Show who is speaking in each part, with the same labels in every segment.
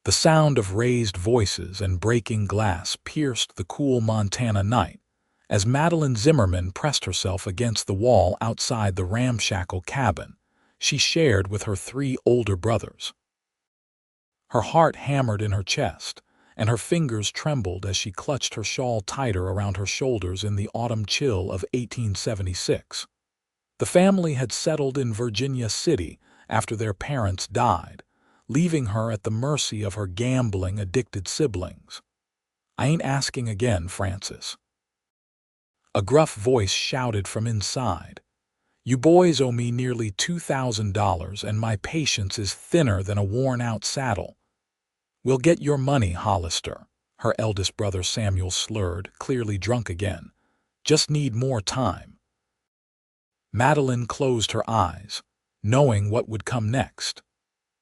Speaker 1: The sound of raised voices and breaking glass pierced the cool Montana night as Madeline Zimmerman pressed herself against the wall outside the ramshackle cabin she shared with her 3 older brothers. Her heart hammered in her chest, and her fingers trembled as she clutched her shawl tighter around her shoulders in the autumn chill of 1876. The family had settled in Virginia City after their parents died, leaving her at the mercy of her gambling-addicted siblings. "I ain't asking again, Francis." A gruff voice shouted from inside. "You boys owe me nearly $2,000, and my patience is thinner than a worn-out saddle." "We'll get your money, Hollister," her eldest brother Samuel slurred, clearly drunk again. "Just need more time." Madeline closed her eyes, knowing what would come next.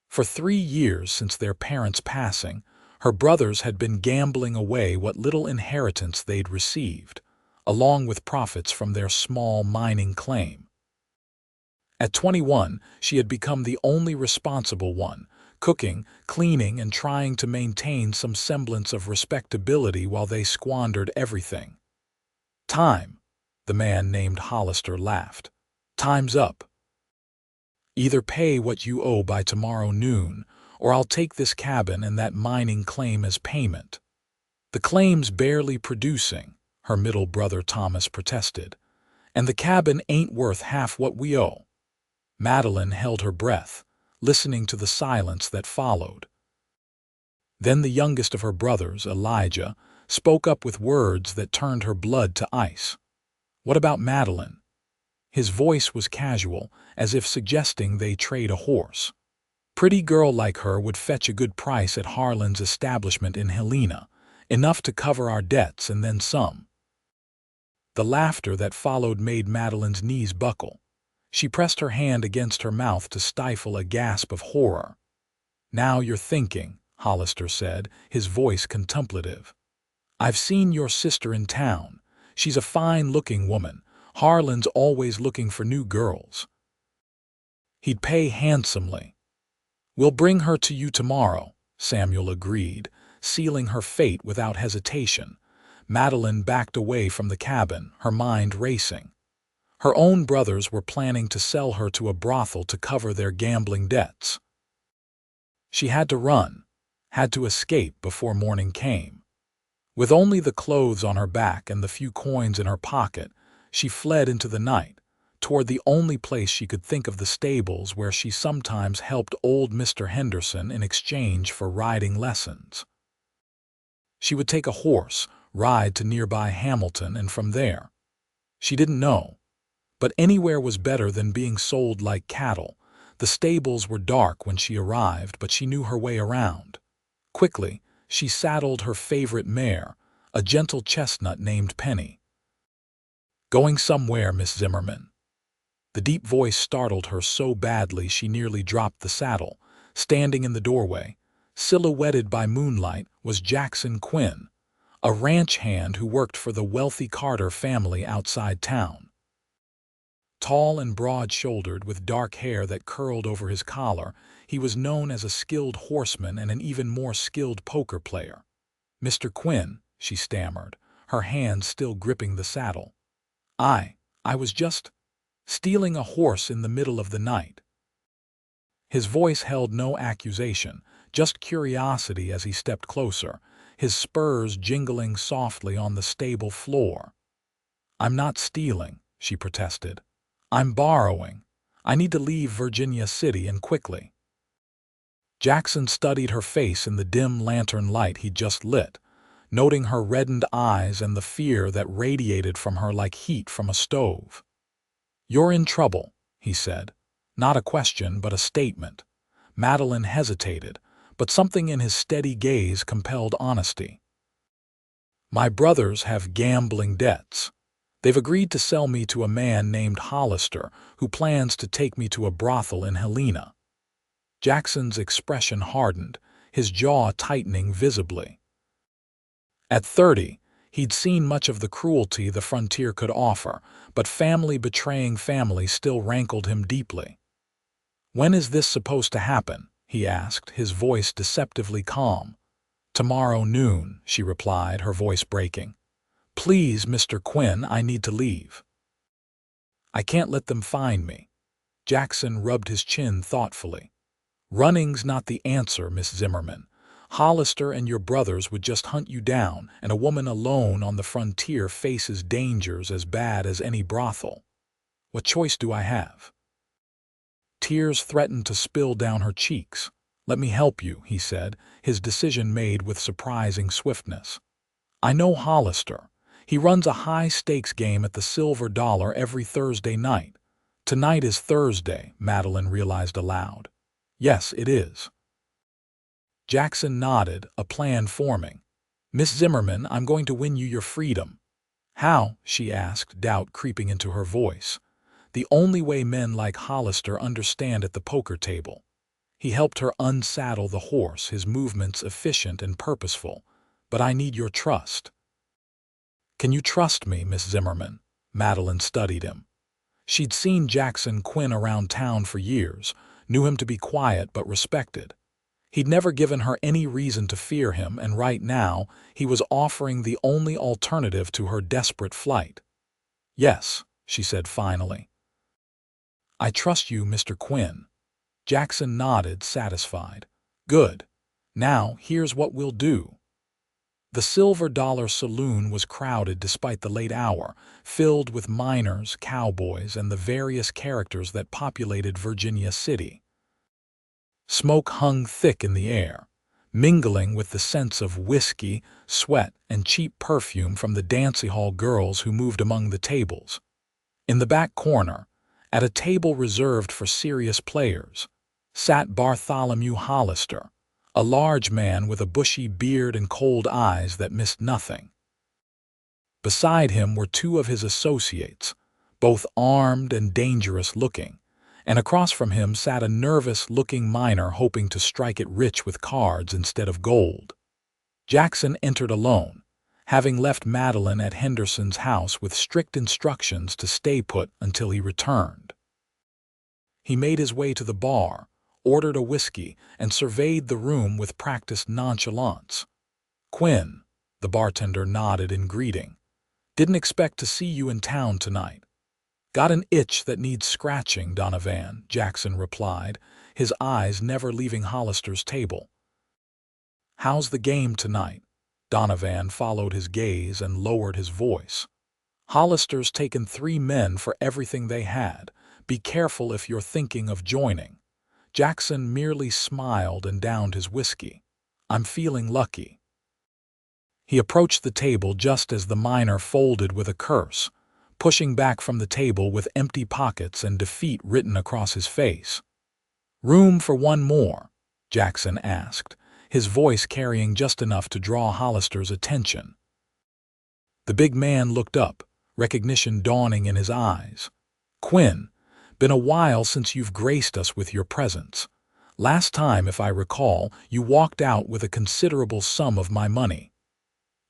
Speaker 1: For 3 years since their parents' passing, her brothers had been gambling away what little inheritance they'd received, along with profits from their small mining claim. At 21, she had become the only responsible one, cooking, cleaning, and trying to maintain some semblance of respectability while they squandered everything. "Time," the man named Hollister laughed. "Time's up. Either pay what you owe by tomorrow noon, or I'll take this cabin and that mining claim as payment." "The claim's barely producing," her middle brother Thomas protested, "and the cabin ain't worth half what we owe." Madeline held her breath, listening to the silence that followed. Then the youngest of her brothers, Elijah, spoke up with words that turned her blood to ice. "What about Madeline?" His voice was casual, as if suggesting they trade a horse. "Pretty girl like her would fetch a good price at Harlan's establishment in Helena, enough to cover our debts and then some." The laughter that followed made Madeline's knees buckle. She pressed her hand against her mouth to stifle a gasp of horror. "Now you're thinking," Hollister said, his voice contemplative. "I've seen your sister in town. She's a fine-looking woman. Harlan's always looking for new girls. He'd pay handsomely." "We'll bring her to you tomorrow," Samuel agreed, sealing her fate without hesitation. Madeline backed away from the cabin, her mind racing. Her own brothers were planning to sell her to a brothel to cover their gambling debts. She had to run, had to escape before morning came. With only the clothes on her back and the few coins in her pocket, she fled into the night, toward the only place she could think of, the stables where she sometimes helped old Mr. Henderson in exchange for riding lessons. She would take a horse, ride to nearby Hamilton, and from there. She didn't know. But anywhere was better than being sold like cattle. The stables were dark when she arrived, but she knew her way around. Quickly, she saddled her favorite mare, a gentle chestnut named Penny. "Going somewhere, Miss Zimmerman?" The deep voice startled her so badly she nearly dropped the saddle. Standing in the doorway, silhouetted by moonlight, was Jackson Quinn, a ranch hand who worked for the wealthy Carter family outside town. Tall and broad-shouldered, with dark hair that curled over his collar, he was known as a skilled horseman and an even more skilled poker player. "Mr. Quinn," she stammered, her hands still gripping the saddle. I was just stealing a horse in the middle of the night." His voice held no accusation, just curiosity as he stepped closer, his spurs jingling softly on the stable floor. "I'm not stealing," she protested. "I'm borrowing. I need to leave Virginia City, and quickly." Jackson studied her face in the dim lantern light he'd just lit, noting her reddened eyes and the fear that radiated from her like heat from a stove. "You're in trouble," he said. Not a question, but a statement. Madeline hesitated, but something in his steady gaze compelled honesty. "My brothers have gambling debts. They've agreed to sell me to a man named Hollister, who plans to take me to a brothel in Helena." Jackson's expression hardened, his jaw tightening visibly. At 30, he'd seen much of the cruelty the frontier could offer, but family betraying family still rankled him deeply. "When is this supposed to happen?" he asked, his voice deceptively calm. "Tomorrow noon," she replied, her voice breaking. "Please, Mr. Quinn, I need to leave." "I can't let them find me." Jackson rubbed his chin thoughtfully. "Running's not the answer, Miss Zimmerman. Hollister and your brothers would just hunt you down, and a woman alone on the frontier faces dangers as bad as any brothel. What choice do I have?" Tears threatened to spill down her cheeks. "Let me help you," he said, his decision made with surprising swiftness. "I know Hollister. He runs a high-stakes game at the Silver Dollar every Thursday night." "Tonight is Thursday," Madeline realized aloud. "Yes, it is." Jackson nodded, a plan forming. "Miss Zimmerman, I'm going to win you your freedom." "How?" she asked, doubt creeping into her voice. "The only way men like Hollister understand at the poker table." He helped her unsaddle the horse, his movements efficient and purposeful. "But I need your trust." "Can you trust me, Miss Zimmerman?" Madeline studied him. She'd seen Jackson Quinn around town for years, knew him to be quiet but respected. He'd never given her any reason to fear him, and right now he was offering the only alternative to her desperate flight. "Yes," she said finally. "I trust you, Mr. Quinn." Jackson nodded, satisfied. "Good. Now, here's what we'll do." The Silver Dollar Saloon was crowded despite the late hour, filled with miners, cowboys, and the various characters that populated Virginia City. Smoke hung thick in the air, mingling with the scents of whiskey, sweat, and cheap perfume from the dancing hall girls who moved among the tables. In the back corner, at a table reserved for serious players, sat Bartholomew Hollister, a large man with a bushy beard and cold eyes that missed nothing. Beside him were two of his associates, both armed and dangerous-looking, and across from him sat a nervous-looking miner hoping to strike it rich with cards instead of gold. Jackson entered alone, having left Madeline at Henderson's house with strict instructions to stay put until he returned. He made his way to the bar, ordered a whiskey, and surveyed the room with practiced nonchalance. "Quinn," the bartender nodded in greeting. "Didn't expect to see you in town tonight." "Got an itch that needs scratching, Donovan," Jackson replied, his eyes never leaving Hollister's table. "How's the game tonight?" Donovan followed his gaze and lowered his voice. "Hollister's taken 3 men for everything they had. Be careful if you're thinking of joining." Jackson merely smiled and downed his whiskey. "I'm feeling lucky." He approached the table just as the miner folded with a curse, pushing back from the table with empty pockets and defeat written across his face. "Room for one more?" Jackson asked, his voice carrying just enough to draw Hollister's attention. The big man looked up, recognition dawning in his eyes. "Quinn, been a while since you've graced us with your presence. Last time, if I recall, you walked out with a considerable sum of my money."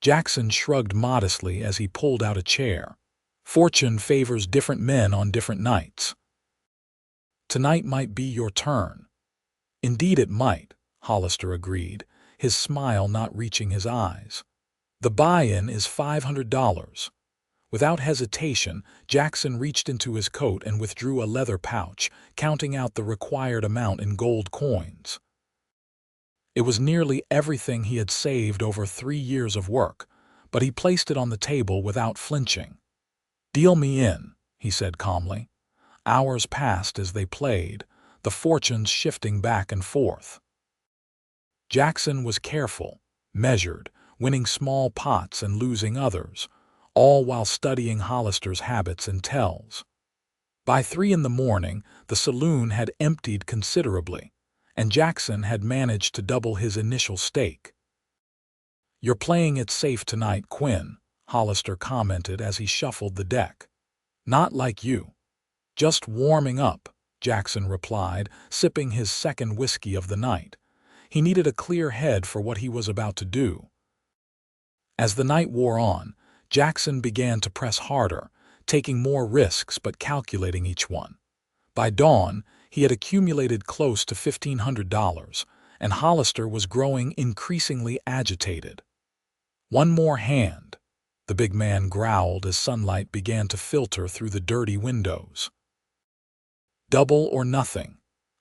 Speaker 1: Jackson shrugged modestly as he pulled out a chair. "Fortune favors different men on different nights. Tonight might be your turn." "Indeed it might," Hollister agreed, his smile not reaching his eyes. "The buy-in is $500. Without hesitation, Jackson reached into his coat and withdrew a leather pouch, counting out the required amount in gold coins. It was nearly everything he had saved over 3 years of work, but he placed it on the table without flinching. "Deal me in," he said calmly. Hours passed as they played, the fortunes shifting back and forth. Jackson was careful, measured, winning small pots and losing others, all while studying Hollister's habits and tells. By 3 in the morning, the saloon had emptied considerably, and Jackson had managed to double his initial stake. "You're playing it safe tonight, Quinn," Hollister commented as he shuffled the deck. "Not like you." "Just warming up," Jackson replied, sipping his second whiskey of the night. He needed a clear head for what he was about to do. As the night wore on, Jackson began to press harder, taking more risks but calculating each one. By dawn, He had accumulated close to $1,500, and Hollister was growing increasingly agitated. "One more hand," the big man growled as sunlight began to filter through the dirty windows. "Double or nothing."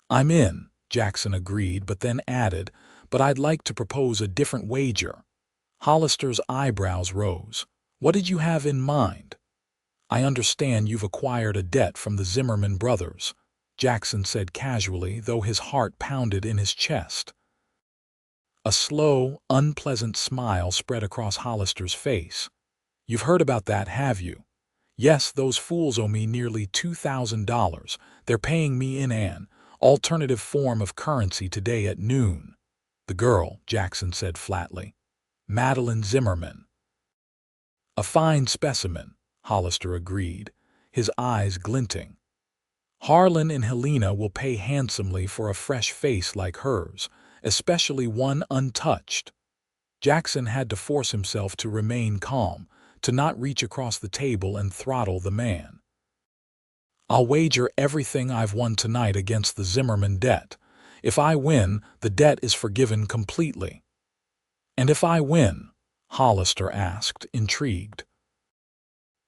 Speaker 1: "I'm in," Jackson agreed, but then added, "But I'd like to propose a different wager." Hollister's eyebrows rose. "What did you have in mind?" "I understand you've acquired a debt from the Zimmerman brothers," Jackson said casually, though his heart pounded in his chest. A slow, unpleasant smile spread across Hollister's face. "You've heard about that, have you?" "Yes, those fools owe me nearly $2,000. They're paying me in an alternative form of currency today at noon." "The girl," Jackson said flatly. "Madeline Zimmerman." "A fine specimen," Hollister agreed, his eyes glinting. "Harlan and Helena will pay handsomely for a fresh face like hers, especially one untouched." Jackson had to force himself to remain calm, to not reach across the table and throttle the man. "I'll wager everything I've won tonight against the Zimmerman debt. If I win, the debt is forgiven completely." "And if I win?" Hollister asked, intrigued.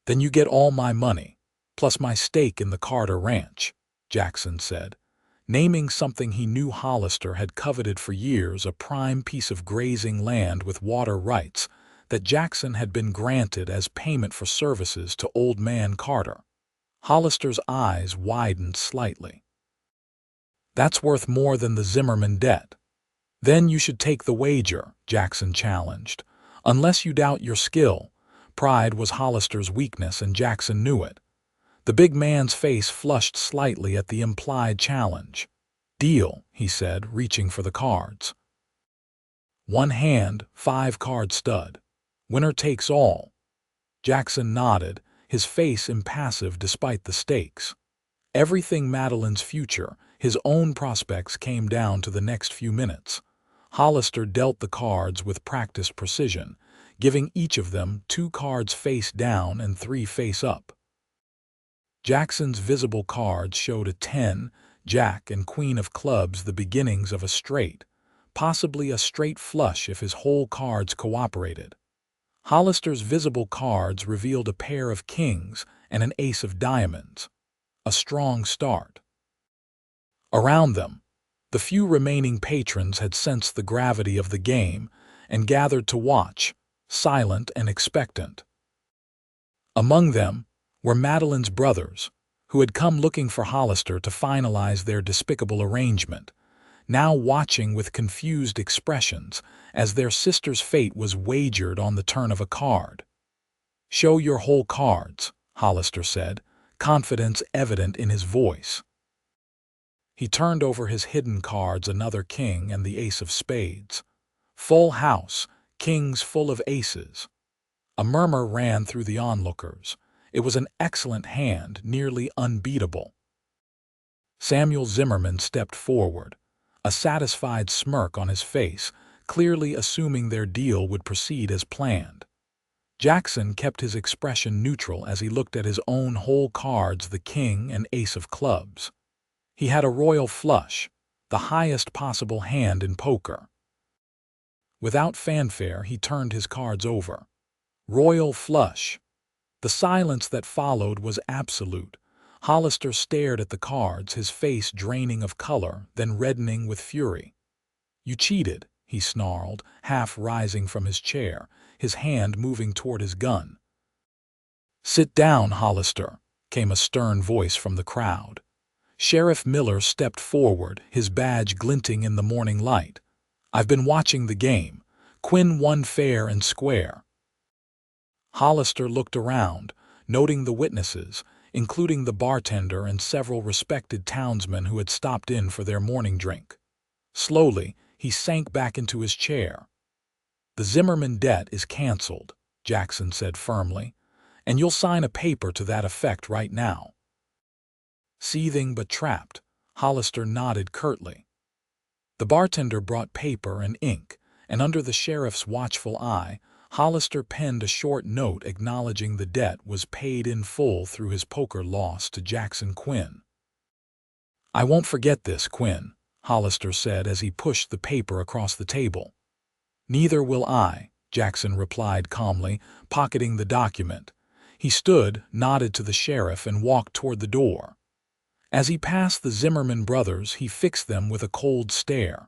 Speaker 1: "Then you get all my money, plus my stake in the Carter Ranch," Jackson said, naming something he knew Hollister had coveted for years, a prime piece of grazing land with water rights that Jackson had been granted as payment for services to Old Man Carter. Hollister's eyes widened slightly. "That's worth more than the Zimmerman debt." "Then you should take the wager," Jackson challenged. "Unless you doubt your skill." Pride was Hollister's weakness, and Jackson knew it. The big man's face flushed slightly at the implied challenge. "Deal," he said, reaching for the cards. "One hand, 5-card stud. Winner takes all." Jackson nodded, his face impassive despite the stakes. Everything Madeline's future, his own prospects, came down to the next few minutes. Hollister dealt the cards with practiced precision, giving each of them 2 cards face down and 3 face up. Jackson's visible cards showed a 10, Jack, and Queen of clubs, the beginnings of a straight, possibly a straight flush if his whole cards cooperated. Hollister's visible cards revealed a pair of kings and an ace of diamonds. A strong start. Around them, the few remaining patrons had sensed the gravity of the game and gathered to watch, silent and expectant. Among them were Madeline's brothers, who had come looking for Hollister to finalize their despicable arrangement, now watching with confused expressions as their sister's fate was wagered on the turn of a card. "Show your whole cards," Hollister said, confidence evident in his voice. He turned over his hidden cards, another king and the ace of spades. Full house, kings full of aces. A murmur ran through the onlookers. It was an excellent hand, nearly unbeatable. Samuel Zimmerman stepped forward, a satisfied smirk on his face, clearly assuming their deal would proceed as planned. Jackson kept his expression neutral as he looked at his own whole cards, the king and ace of clubs. He had a royal flush, the highest possible hand in poker. Without fanfare, he turned his cards over. Royal flush. The silence that followed was absolute. Hollister stared at the cards, his face draining of color, then reddening with fury. "You cheated," he snarled, half rising from his chair, his hand moving toward his gun. "Sit down, Hollister," came a stern voice from the crowd. Sheriff Miller stepped forward, his badge glinting in the morning light. "I've been watching the game. Quinn won fair and square." Hollister looked around, noting the witnesses, including the bartender and several respected townsmen who had stopped in for their morning drink. Slowly, he sank back into his chair. "The Zimmerman debt is canceled," Jackson said firmly, "and you'll sign a paper to that effect right now." Seething but trapped, Hollister nodded curtly. The bartender brought paper and ink, and under the sheriff's watchful eye, Hollister penned a short note acknowledging the debt was paid in full through his poker loss to Jackson Quinn. I won't forget this, Quinn, Hollister said as he pushed the paper across the table. Neither will I, Jackson replied calmly, pocketing the document. He stood, nodded to the sheriff, and walked toward the door. As he passed the Zimmerman brothers, he fixed them with a cold stare.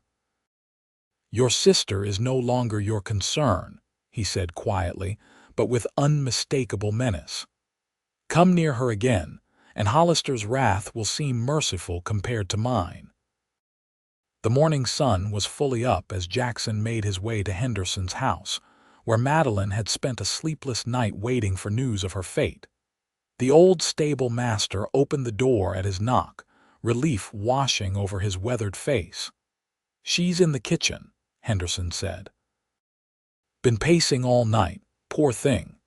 Speaker 1: Your sister is no longer your concern, he said quietly, but with unmistakable menace. Come near her again, and Hollister's wrath will seem merciful compared to mine. The morning sun was fully up as Jackson made his way to Henderson's house, where Madeline had spent a sleepless night waiting for news of her fate. The old stable master opened the door at his knock, relief washing over his weathered face. She's in the kitchen, Henderson said. Been pacing all night, poor thing.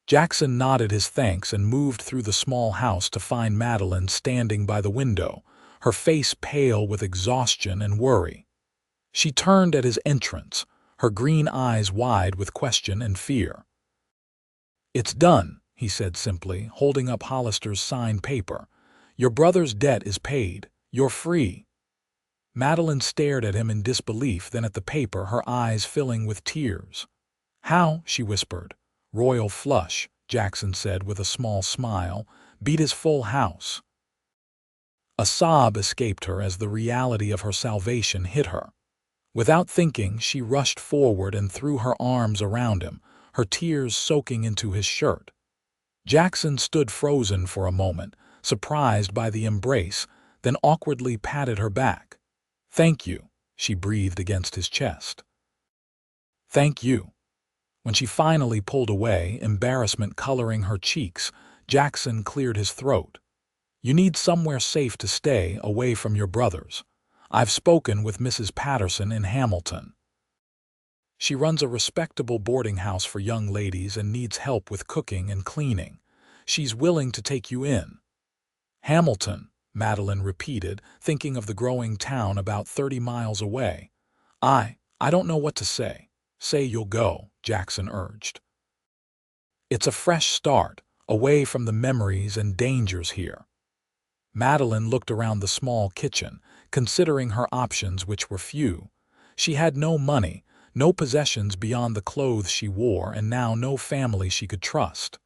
Speaker 1: Jackson nodded his thanks and moved through the small house to find Madeline standing by the window, her face pale with exhaustion and worry. She turned at his entrance, her green eyes wide with question and fear. It's done, he said simply, holding up Hollister's signed paper. Your brother's debt is paid. You're free. Madeline stared at him in disbelief, then at the paper, her eyes filling with tears. How? She whispered. Royal flush, Jackson said with a small smile, beat his full house. A sob escaped her as the reality of her salvation hit her. Without thinking, she rushed forward and threw her arms around him, her tears soaking into his shirt. Jackson stood frozen for a moment, surprised by the embrace, then awkwardly patted her back. Thank you, she breathed against his chest. Thank you. When she finally pulled away, embarrassment coloring her cheeks, Jackson cleared his throat. You need somewhere safe to stay, away from your brothers. I've spoken with Mrs. Patterson in Hamilton. She runs a respectable boarding house for young ladies and needs help with cooking and cleaning. She's willing to take you in. Hamilton, Madeline repeated, thinking of the growing town about 30 miles away. I don't know what to say. Say you'll go, Jackson urged. It's a fresh start, away from the memories and dangers here. Madeline looked around the small kitchen, considering her options, which were few. She had no money, no possessions beyond the clothes she wore, and now no family she could trust.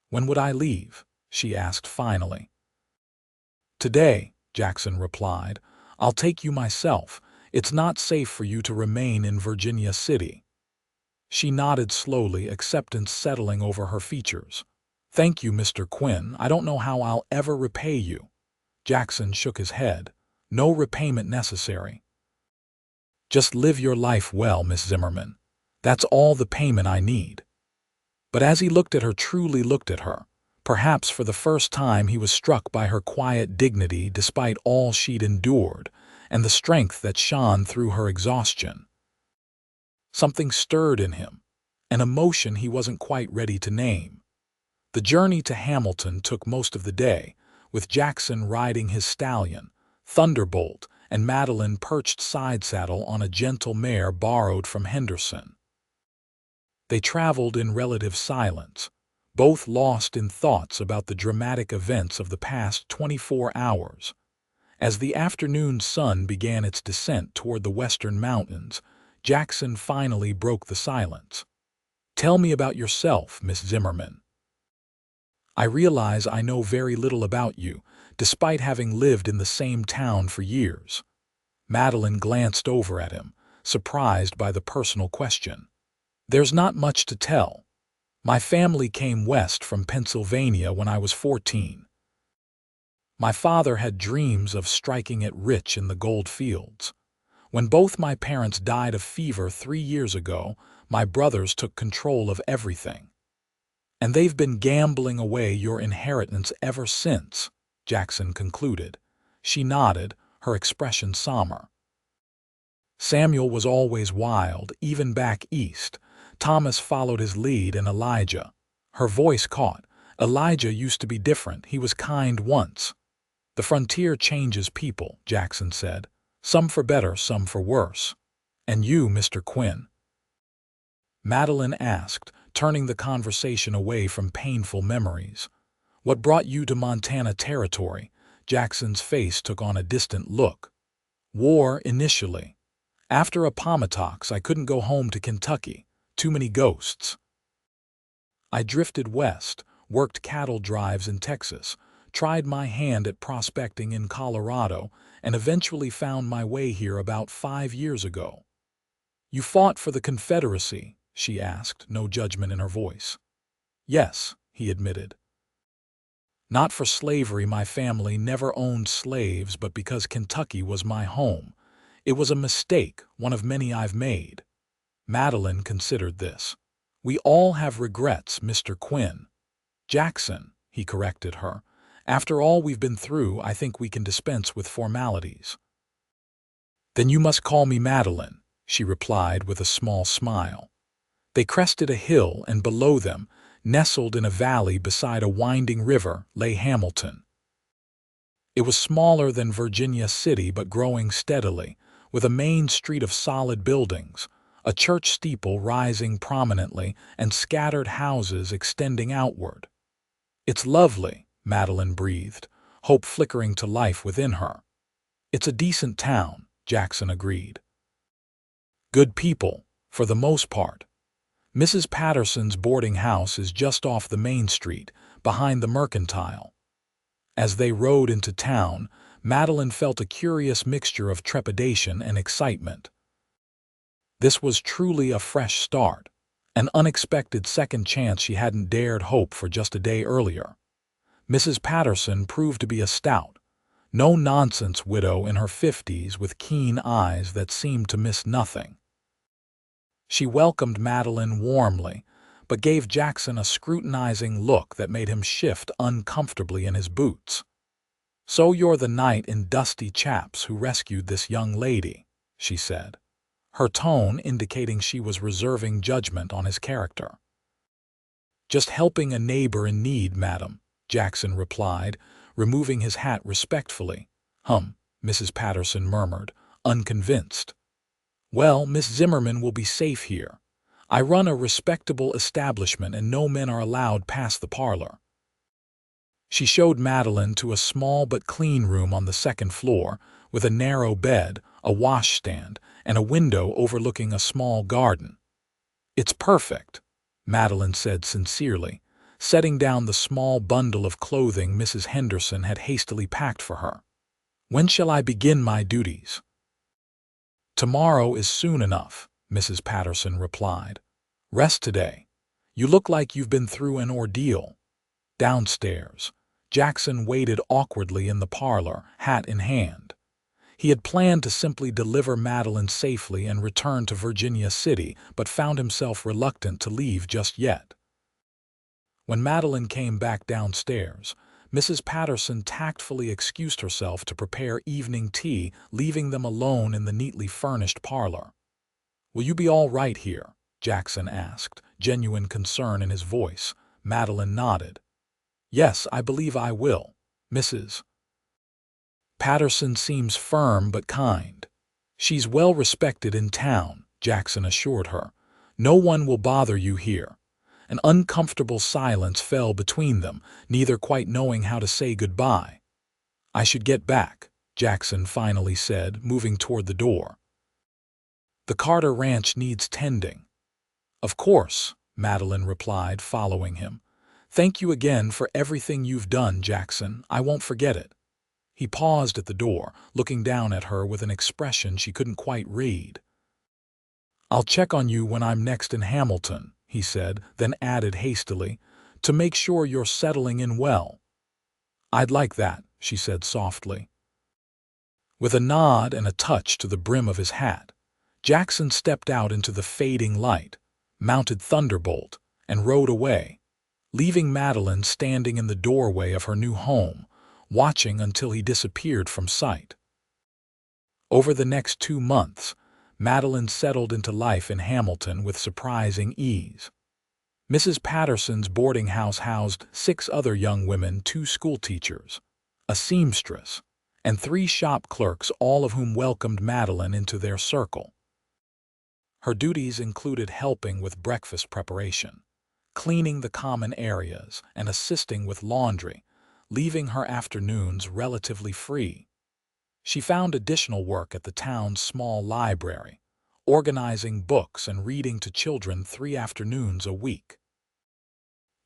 Speaker 1: When would I leave? She asked finally. Today, Jackson replied. I'll take you myself. It's not safe for you to remain in Virginia City. She nodded slowly, acceptance settling over her features. Thank you, Mr. Quinn. I don't know how I'll ever repay you. Jackson shook his head. No repayment necessary. Just live your life well, Miss Zimmerman. That's all the payment I need. But as he looked at her, truly looked at her, perhaps for the first time, he was struck by her quiet dignity despite all she'd endured, and the strength that shone through her exhaustion. Something stirred in him, an emotion he wasn't quite ready to name. The journey to Hamilton took most of the day, with Jackson riding his stallion, Thunderbolt, and Madeline perched side saddle on a gentle mare borrowed from Henderson. They traveled in relative silence, both lost in thoughts about the dramatic events of the past 24 hours. As the afternoon sun began its descent toward the western mountains, Jackson finally broke the silence. Tell me about yourself, Miss Zimmerman. I realize I know very little about you, despite having lived in the same town for years. Madeline glanced over at him, surprised by the personal question. There's not much to tell. My family came west from Pennsylvania when I was 14. My father had dreams of striking it rich in the gold fields. When both my parents died of fever 3 years ago, my brothers took control of everything. And they've been gambling away your inheritance ever since, Jackson concluded. She nodded, her expression somber. Samuel was always wild, even back east. Thomas followed his lead, and Elijah. Her voice caught. Elijah used to be different. He was kind once. The frontier changes people, Jackson said. Some for better, some for worse. And you, Mr. Quinn? Madeline asked, turning the conversation away from painful memories. What brought you to Montana Territory? Jackson's face took on a distant look. War, initially. After Appomattox, I couldn't go home to Kentucky. Too many ghosts. I drifted west, worked cattle drives in Texas, tried my hand at prospecting in Colorado, and eventually found my way here about 5 years ago. You fought for the Confederacy, she asked, no judgment in her voice. Yes, he admitted. Not for slavery, my family never owned slaves, but because Kentucky was my home. It was a mistake, one of many I've made. Madeline considered this. We all have regrets, Mr. Quinn. Jackson, he corrected her. After all we've been through, I think we can dispense with formalities. Then you must call me Madeline, she replied with a small smile. They crested a hill, and below them, nestled in a valley beside a winding river, lay Hamilton. It was smaller than Virginia City, but growing steadily, with a main street of solid buildings, a church steeple rising prominently, and scattered houses extending outward. It's lovely, Madeline breathed, hope flickering to life within her. It's a decent town, Jackson agreed. Good people, for the most part. Mrs. Patterson's boarding house is just off the main street, behind the Mercantile. As they rode into town, Madeline felt a curious mixture of trepidation and excitement. This was truly a fresh start, an unexpected second chance she hadn't dared hope for just a day earlier. Mrs. Patterson proved to be a stout, no-nonsense widow in her 50s with keen eyes that seemed to miss nothing. She welcomed Madeline warmly, but gave Jackson a scrutinizing look that made him shift uncomfortably in his boots. "So you're the knight in dusty chaps who rescued this young lady," she said, her tone indicating she was reserving judgment on his character. "Just helping a neighbor in need, madam," Jackson replied, removing his hat respectfully. Mrs. Patterson murmured, unconvinced. "Well, Miss Zimmerman will be safe here. I run a respectable establishment and no men are allowed past the parlor." She showed Madeline to a small but clean room on the second floor, with a narrow bed, a washstand, and a window overlooking a small garden. "It's perfect," Madeline said sincerely, setting down the small bundle of clothing Mrs. Henderson had hastily packed for her. "When shall I begin my duties?" "Tomorrow is soon enough," Mrs. Patterson replied. "Rest today. You look like you've been through an ordeal." Downstairs, Jackson waited awkwardly in the parlor, hat in hand. He had planned to simply deliver Madeline safely and return to Virginia City, but found himself reluctant to leave just yet. When Madeline came back downstairs, Mrs. Patterson tactfully excused herself to prepare evening tea, leaving them alone in the neatly furnished parlor. "Will you be all right here?" Jackson asked, genuine concern in his voice. Madeline nodded. "Yes, I believe I will. Mrs. Patterson seems firm but kind. She's well respected in town," Jackson assured her. "No one will bother you here." An uncomfortable silence fell between them, neither quite knowing how to say goodbye. "I should get back," Jackson finally said, moving toward the door. "The Carter Ranch needs tending." "Of course," Madeline replied, following him. "Thank you again for everything you've done, Jackson. I won't forget it." He paused at the door, looking down at her with an expression she couldn't quite read. "I'll check on you when I'm next in Hamilton," he said, then added hastily, "to make sure you're settling in well." "I'd like that," she said softly. With a nod and a touch to the brim of his hat, Jackson stepped out into the fading light, mounted Thunderbolt, and rode away, leaving Madeline standing in the doorway of her new home, watching until he disappeared from sight. Over the next 2 months, Madeline settled into life in Hamilton with surprising ease. Mrs. Patterson's boarding house housed 6 other young women, 2 schoolteachers, a seamstress, and 3 shop clerks, all of whom welcomed Madeline into their circle. Her duties included helping with breakfast preparation, cleaning the common areas, and assisting with laundry, leaving her afternoons relatively free. She found additional work at the town's small library, organizing books and reading to children 3 afternoons a week.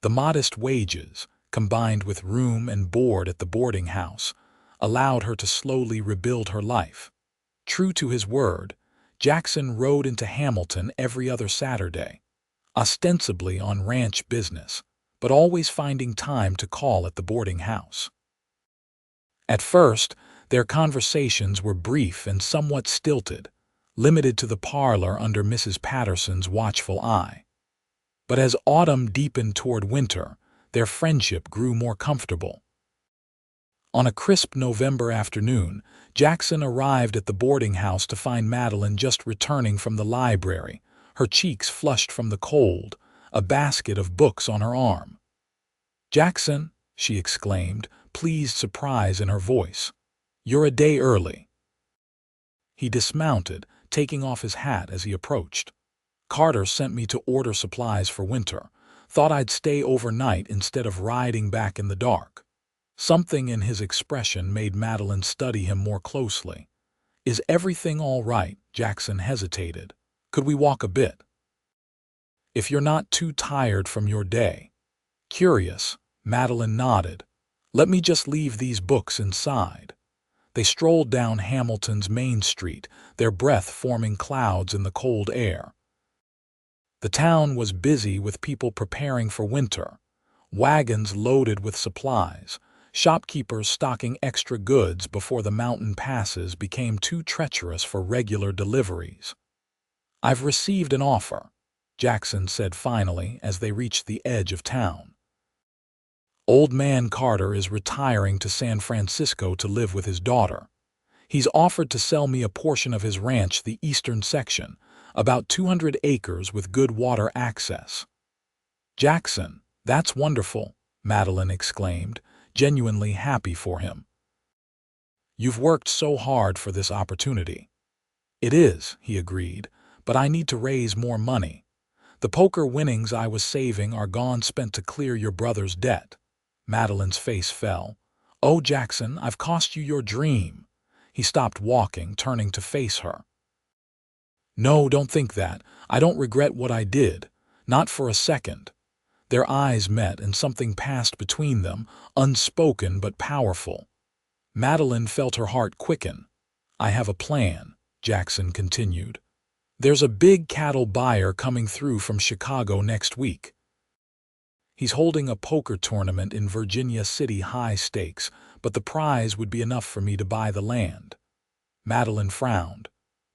Speaker 1: The modest wages, combined with room and board at the boarding house, allowed her to slowly rebuild her life. True to his word, Jackson rode into Hamilton every other Saturday, ostensibly on ranch business, but always finding time to call at the boarding house. At first, their conversations were brief and somewhat stilted, limited to the parlor under Mrs. Patterson's watchful eye. But as autumn deepened toward winter, their friendship grew more comfortable. On a crisp November afternoon, Jackson arrived at the boarding house to find Madeline just returning from the library, her cheeks flushed from the cold, a basket of books on her arm. "Jackson," she exclaimed, pleased surprise in her voice. "You're a day early." He dismounted, taking off his hat as he approached. "Carter sent me to order supplies for winter. Thought I'd stay overnight instead of riding back in the dark." Something in his expression made Madeline study him more closely. "Is everything all right?" Jackson hesitated. "Could we walk a bit?" "If you're not too tired from your day." Curious, Madeline nodded. "Let me just leave these books inside." They strolled down Hamilton's Main Street, their breath forming clouds in the cold air. The town was busy with people preparing for winter, wagons loaded with supplies, shopkeepers stocking extra goods before the mountain passes became too treacherous for regular deliveries. "I've received an offer," Jackson said finally as they reached the edge of town. "Old man Carter is retiring to San Francisco to live with his daughter. He's offered to sell me a portion of his ranch, the eastern section, about 200 acres with good water access." "Jackson, that's wonderful," Madeline exclaimed, genuinely happy for him. "You've worked so hard for this opportunity." "It is," he agreed, "but I need to raise more money. The poker winnings I was saving are gone, spent to clear your brother's debt." Madeline's face fell. "Oh, Jackson, I've cost you your dream." He stopped walking, turning to face her. "No, don't think that. I don't regret what I did. Not for a second." Their eyes met and something passed between them, unspoken but powerful. Madeline felt her heart quicken. "I have a plan," Jackson continued. "There's a big cattle buyer coming through from Chicago next week. He's holding a poker tournament in Virginia City, high stakes, but the prize would be enough for me to buy the land." Madeline frowned.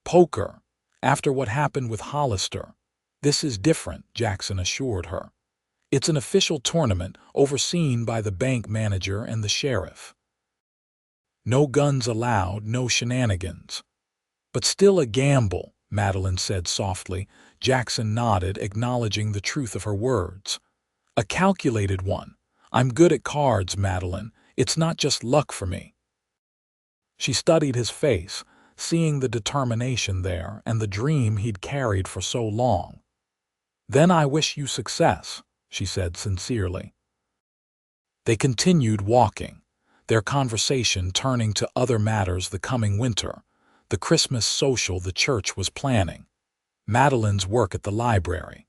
Speaker 1: "Poker? After what happened with Hollister?" "This is different," Jackson assured her. "It's an official tournament overseen by the bank manager and the sheriff. No guns allowed, no shenanigans." "But still a gamble," Madeline said softly. Jackson nodded, acknowledging the truth of her words. "A calculated one. I'm good at cards, Madeline. It's not just luck for me." She studied his face, seeing the determination there and the dream he'd carried for so long. "Then I wish you success," she said sincerely. They continued walking, their conversation turning to other matters: the coming winter, the Christmas social the church was planning, Madeline's work at the library.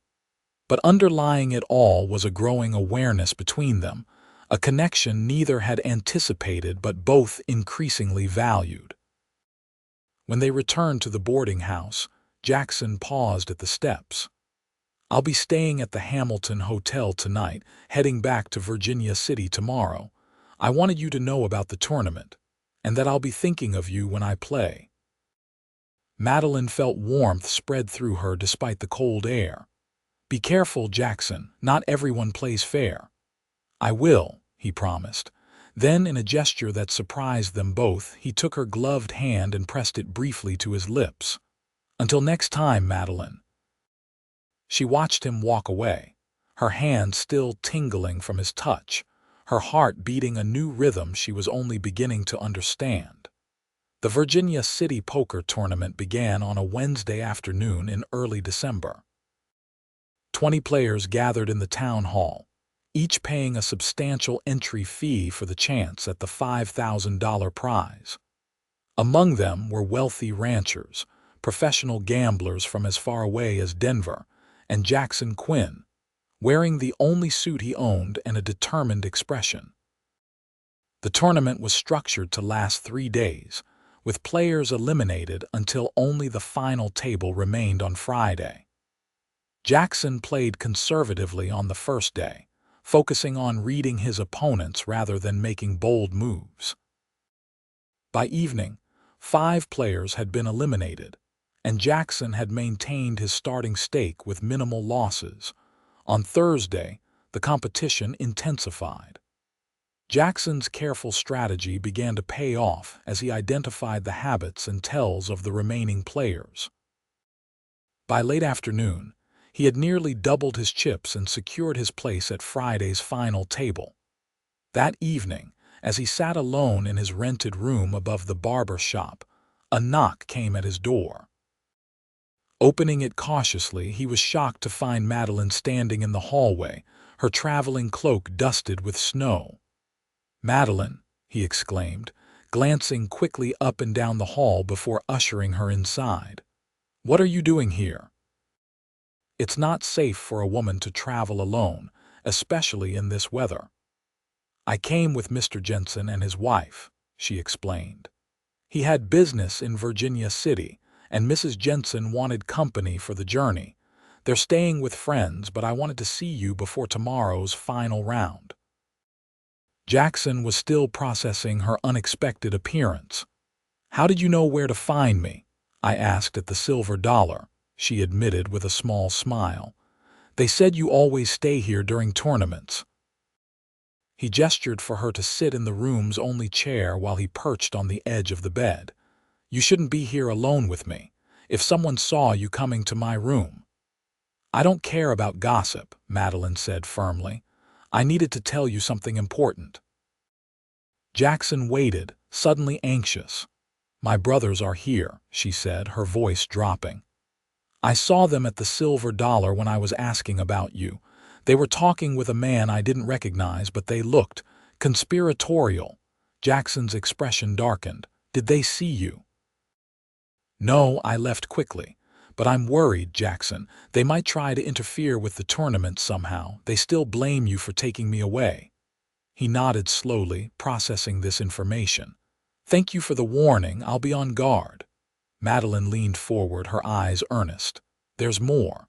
Speaker 1: But underlying it all was a growing awareness between them, a connection neither had anticipated but both increasingly valued. When they returned to the boarding house, Jackson paused at the steps. "I'll be staying at the Hamilton Hotel tonight, heading back to Virginia City tomorrow. I wanted you to know about the tournament, and that I'll be thinking of you when I play." Madeline felt warmth spread through her despite the cold air. "Be careful, Jackson. Not everyone plays fair." "I will," he promised. Then, in a gesture that surprised them both, he took her gloved hand and pressed it briefly to his lips. "Until next time, Madeline." She watched him walk away, her hand still tingling from his touch, her heart beating a new rhythm she was only beginning to understand. The Virginia City poker tournament began on a Wednesday afternoon in early December. 20 players gathered in the town hall, each paying a substantial entry fee for the chance at the $5,000 prize. Among them were wealthy ranchers, professional gamblers from as far away as Denver, and Jackson Quinn, wearing the only suit he owned and a determined expression. The tournament was structured to last 3 days, with players eliminated until only the final table remained on Friday. Jackson played conservatively on the first day, focusing on reading his opponents rather than making bold moves. By evening, 5 players had been eliminated, and Jackson had maintained his starting stake with minimal losses. On Thursday, the competition intensified. Jackson's careful strategy began to pay off as he identified the habits and tells of the remaining players. By late afternoon, he had nearly doubled his chips and secured his place at Friday's final table. That evening, as he sat alone in his rented room above the barber shop, a knock came at his door. Opening it cautiously, he was shocked to find Madeline standing in the hallway, her traveling cloak dusted with snow. "Madeline," he exclaimed, glancing quickly up and down the hall before ushering her inside. "What are you doing here?" It's not safe for a woman to travel alone, especially in this weather. "I came with Mr. Jensen and his wife," she explained. "He had business in Virginia City, and Mrs. Jensen wanted company for the journey. They're staying with friends, but I wanted to see you before tomorrow's final round." Jackson was still processing her unexpected appearance. "How did you know where to find me?" I asked at the Silver Dollar, she admitted with a small smile. "They said you always stay here during tournaments." He gestured for her to sit in the room's only chair while he perched on the edge of the bed. "You shouldn't be here alone with me. If someone saw you coming to my room—" "I don't care about gossip," Madeline said firmly. "I needed to tell you something important." Jackson waited, suddenly anxious. "My brothers are here," she said, her voice dropping. "I saw them at the Silver Dollar when I was asking about you. They were talking with a man I didn't recognize, but they looked conspiratorial." Jackson's expression darkened. "Did they see you?" "No, I left quickly. But I'm worried, Jackson. They might try to interfere with the tournament somehow. They still blame you for taking me away." He nodded slowly, processing this information. "Thank you for the warning. I'll be on guard." Madeline leaned forward, her eyes earnest. "There's more.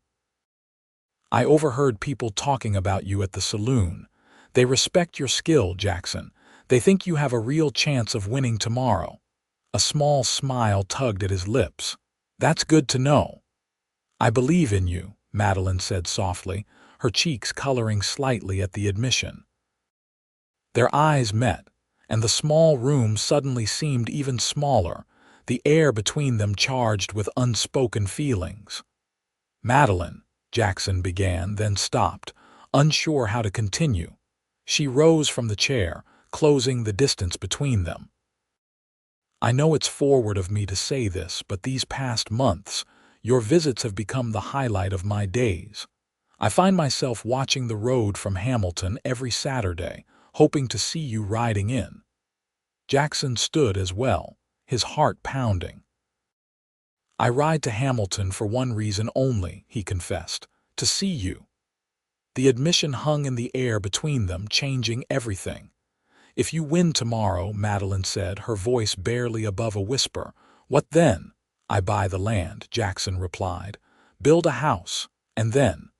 Speaker 1: I overheard people talking about you at the saloon. They respect your skill, Jackson. They think you have a real chance of winning tomorrow." A small smile tugged at his lips. "That's good to know." "I believe in you," Madeline said softly, her cheeks coloring slightly at the admission. Their eyes met, and the small room suddenly seemed even smaller, the air between them charged with unspoken feelings. "Madeline," Jackson began, then stopped, unsure how to continue. She rose from the chair, closing the distance between them. "I know it's forward of me to say this, but these past months, your visits have become the highlight of my days. I find myself watching the road from Hamilton every Saturday, hoping to see you riding in." Jackson stood as well, his heart pounding. "I ride to Hamilton for one reason only," he confessed, "to see you." The admission hung in the air between them, changing everything. "If you win tomorrow," Madeline said, her voice barely above a whisper. "What then?" "I buy the land," Jackson replied. "Build a house, and then—"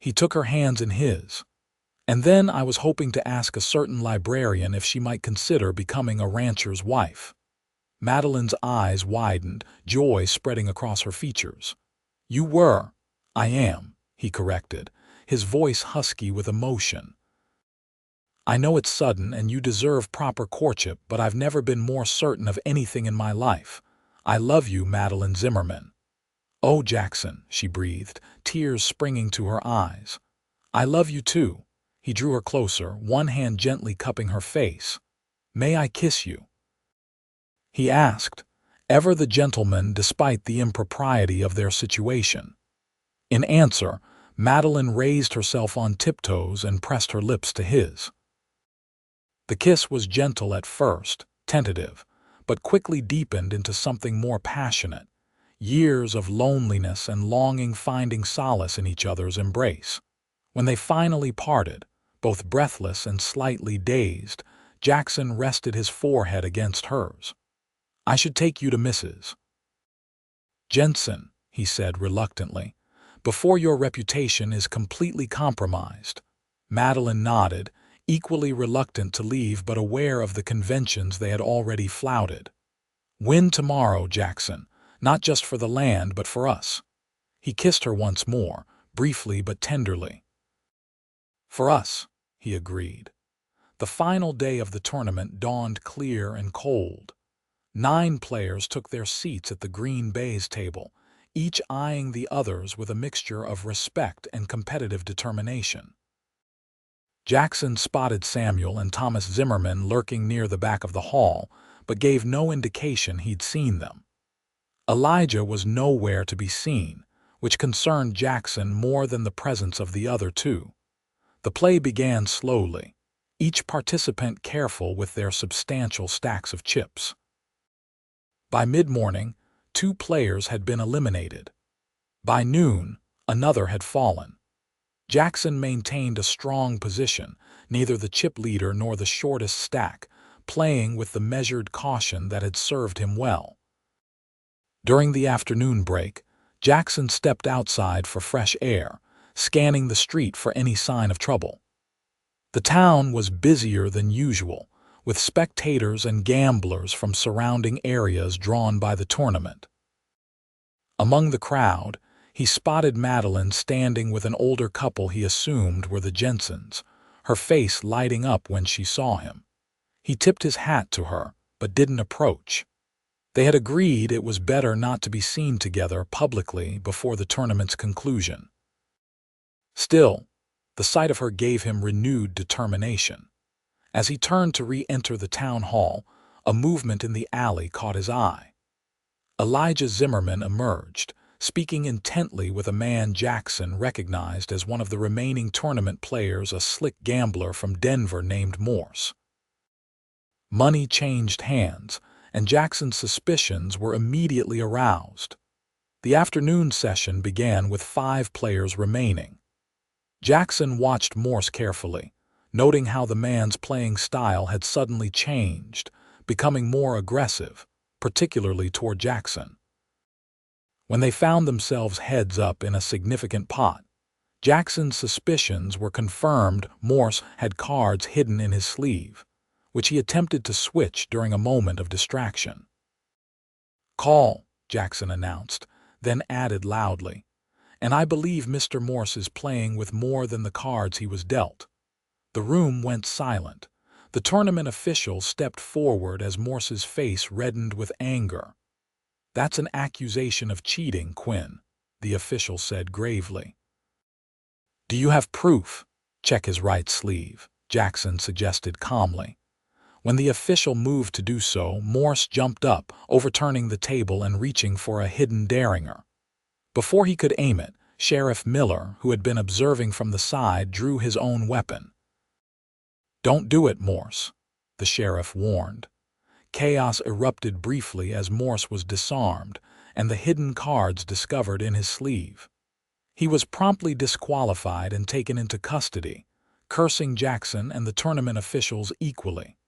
Speaker 1: He took her hands in his. "And then I was hoping to ask a certain librarian if she might consider becoming a rancher's wife." Madeline's eyes widened, joy spreading across her features. "You were." "I am," he corrected, his voice husky with emotion. "I know it's sudden and you deserve proper courtship, but I've never been more certain of anything in my life. I love you, Madeline Zimmerman." "Oh, Jackson," she breathed, tears springing to her eyes. "I love you too." He drew her closer, one hand gently cupping her face. "May I kiss you?" he asked, ever the gentleman despite the impropriety of their situation. In answer, Madeline raised herself on tiptoes and pressed her lips to his. The kiss was gentle at first, tentative, but quickly deepened into something more passionate, years of loneliness and longing finding solace in each other's embrace. When they finally parted, both breathless and slightly dazed, Jackson rested his forehead against hers. "I should take you to Mrs. Jensen," he said reluctantly, "before your reputation is completely compromised." Madeline nodded, equally reluctant to leave but aware of the conventions they had already flouted. "Win tomorrow, Jackson, not just for the land but for us." He kissed her once more, briefly but tenderly. "For us," he agreed. The final day of the tournament dawned clear and cold. 9 players took their seats at the green baize table, each eyeing the others with a mixture of respect and competitive determination. Jackson spotted Samuel and Thomas Zimmerman lurking near the back of the hall, but gave no indication he'd seen them. Elijah was nowhere to be seen, which concerned Jackson more than the presence of the other two. The play began slowly, each participant careful with their substantial stacks of chips. By mid-morning, 2 players had been eliminated. By noon, another had fallen. Jackson maintained a strong position, neither the chip leader nor the shortest stack, playing with the measured caution that had served him well. During the afternoon break, Jackson stepped outside for fresh air, scanning the street for any sign of trouble. The town was busier than usual, with spectators and gamblers from surrounding areas drawn by the tournament. Among the crowd, he spotted Madeline standing with an older couple he assumed were the Jensens, her face lighting up when she saw him. He tipped his hat to her, but didn't approach. They had agreed it was better not to be seen together publicly before the tournament's conclusion. Still, the sight of her gave him renewed determination. As he turned to re-enter the town hall, a movement in the alley caught his eye. Elijah Zimmerman emerged, speaking intently with a man Jackson recognized as one of the remaining tournament players, a slick gambler from Denver named Morse. Money changed hands, and Jackson's suspicions were immediately aroused. The afternoon session began with 5 players remaining. Jackson watched Morse carefully, noting how the man's playing style had suddenly changed, becoming more aggressive, particularly toward Jackson. When they found themselves heads up in a significant pot, Jackson's suspicions were confirmed. Morse had cards hidden in his sleeve, which he attempted to switch during a moment of distraction. "Call," Jackson announced, then added loudly, "and I believe Mr. Morse is playing with more than the cards he was dealt." The room went silent. The tournament official stepped forward as Morse's face reddened with anger. "That's an accusation of cheating, Quinn," the official said gravely. "Do you have proof?" "Check his right sleeve," Jackson suggested calmly. When the official moved to do so, Morse jumped up, overturning the table and reaching for a hidden derringer. Before he could aim it, Sheriff Miller, who had been observing from the side, drew his own weapon. "Don't do it, Morse," the sheriff warned. Chaos erupted briefly as Morse was disarmed and the hidden cards discovered in his sleeve. He was promptly disqualified and taken into custody, cursing Jackson and the tournament officials equally.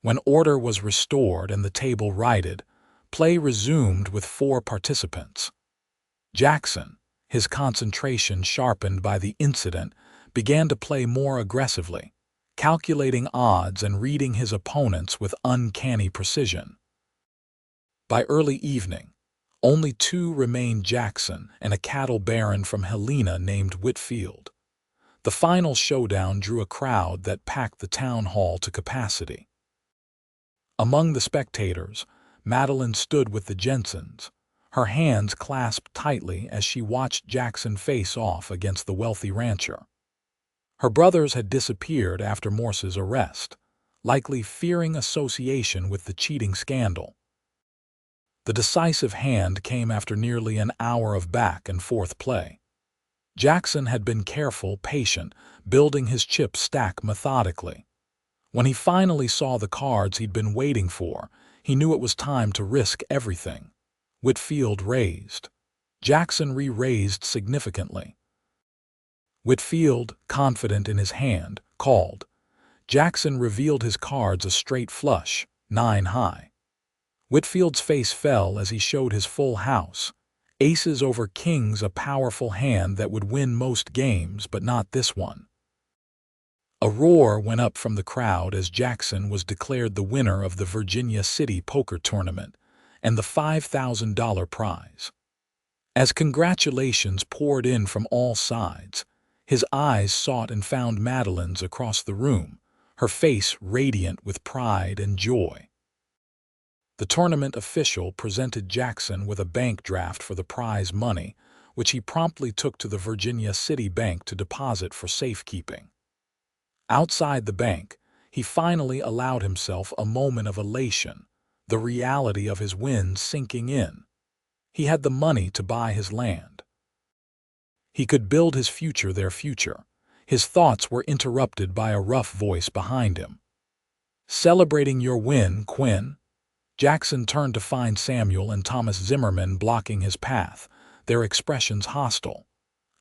Speaker 1: When order was restored and the table righted, play resumed with 4 participants. Jackson, his concentration sharpened by the incident, began to play more aggressively, calculating odds and reading his opponents with uncanny precision. By early evening, only 2 remained: Jackson and a cattle baron from Helena named Whitfield. The final showdown drew a crowd that packed the town hall to capacity. Among the spectators, Madeline stood with the Jensens, her hands clasped tightly as she watched Jackson face off against the wealthy rancher. Her brothers had disappeared after Morse's arrest, likely fearing association with the cheating scandal. The decisive hand came after nearly an hour of back-and-forth play. Jackson had been careful, patient, building his chip stack methodically. When he finally saw the cards he'd been waiting for, he knew it was time to risk everything. Whitfield raised. Jackson re-raised significantly. Whitfield, confident in his hand, called. Jackson revealed his cards a straight flush, 9 high. Whitfield's face fell as he showed his full house. Aces over kings, a powerful hand that would win most games, but not this one. A roar went up from the crowd as Jackson was declared the winner of the Virginia City poker tournament and the $5,000 prize. As congratulations poured in from all sides, his eyes sought and found Madeline's across the room, her face radiant with pride and joy. The tournament official presented Jackson with a bank draft for the prize money, which he promptly took to the Virginia City Bank to deposit for safekeeping. Outside the bank, he finally allowed himself a moment of elation, the reality of his win sinking in. He had the money to buy his land. He could build his future their future. His thoughts were interrupted by a rough voice behind him. "Celebrating your win, Quinn." Jackson turned to find Samuel and Thomas Zimmerman blocking his path, their expressions hostile.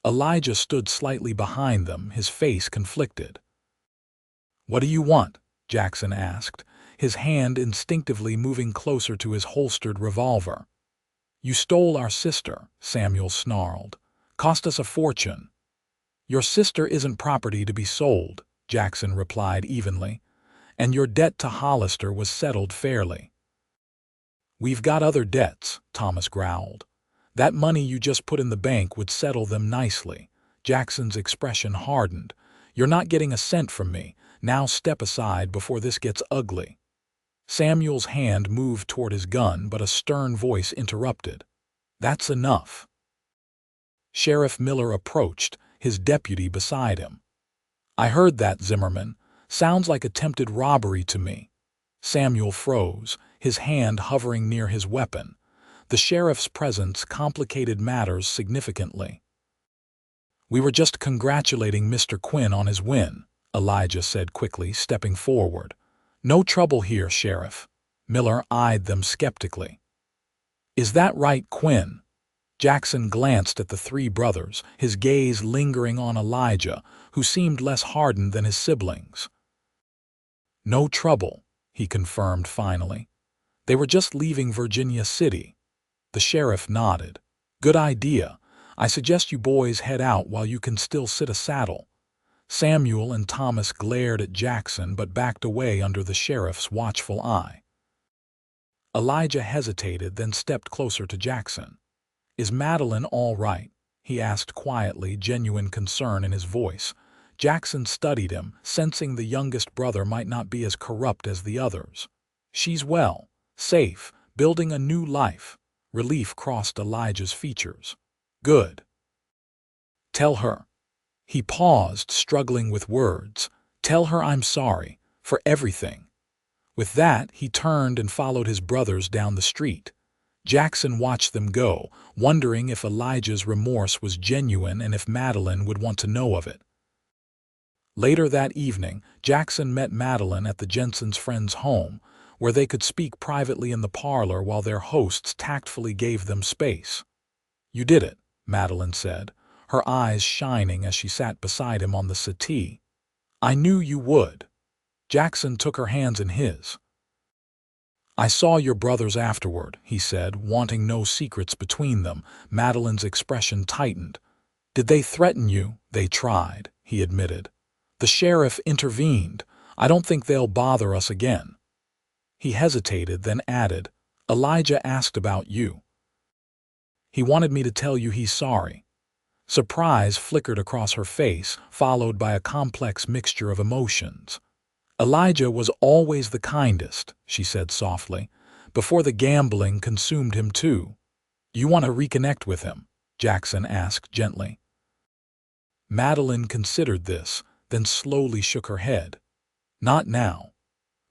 Speaker 1: Elijah stood slightly behind them, his face conflicted. "What do you want?" Jackson asked, his hand instinctively moving closer to his holstered revolver. "You stole our sister," Samuel snarled. "Cost us a fortune." "Your sister isn't property to be sold," Jackson replied evenly, "and your debt to Hollister was settled fairly." "We've got other debts," Thomas growled. "That money you just put in the bank would settle them nicely." Jackson's expression hardened. "You're not getting a cent from me. Now step aside before this gets ugly." Samuel's hand moved toward his gun, but a stern voice interrupted. "That's enough." Sheriff Miller approached, his deputy beside him. "I heard that, Zimmerman. Sounds like attempted robbery to me." Samuel froze, his hand hovering near his weapon. The sheriff's presence complicated matters significantly. "We were just congratulating Mr. Quinn on his win," Elijah said quickly, stepping forward. "No trouble here, Sheriff." Miller eyed them skeptically. "Is that right, Quinn?" Jackson glanced at the three brothers, his gaze lingering on Elijah, who seemed less hardened than his siblings. "No trouble," he confirmed finally. "They were just leaving Virginia City." The sheriff nodded. "Good idea. I suggest you boys head out while you can still sit a saddle." Samuel and Thomas glared at Jackson but backed away under the sheriff's watchful eye. Elijah hesitated, then stepped closer to Jackson. "Is Madeline all right?" he asked quietly, genuine concern in his voice. Jackson studied him, sensing the youngest brother might not be as corrupt as the others. "She's well, safe, building a new life." Relief crossed Elijah's features. "Good. Tell her." He paused, struggling with words. "Tell her I'm sorry, for everything." With that, he turned and followed his brothers down the street. Jackson watched them go, wondering if Elijah's remorse was genuine and if Madeline would want to know of it. Later that evening, Jackson met Madeline at the Jensen's friend's home, where they could speak privately in the parlor while their hosts tactfully gave them space. "You did it," Madeline said, her eyes shining as she sat beside him on the settee. "I knew you would." Jackson took her hands in his. "I saw your brothers afterward," he said, wanting no secrets between them. Madeline's expression tightened. "Did they threaten you?" "They tried," he admitted. "The sheriff intervened. I don't think they'll bother us again." He hesitated, then added, "Elijah asked about you. He wanted me to tell you he's sorry." Surprise flickered across her face, followed by a complex mixture of emotions. "Elijah was always the kindest," she said softly, "before the gambling consumed him too." "You want to reconnect with him?" Jackson asked gently. Madeline considered this, then slowly shook her head. "Not now.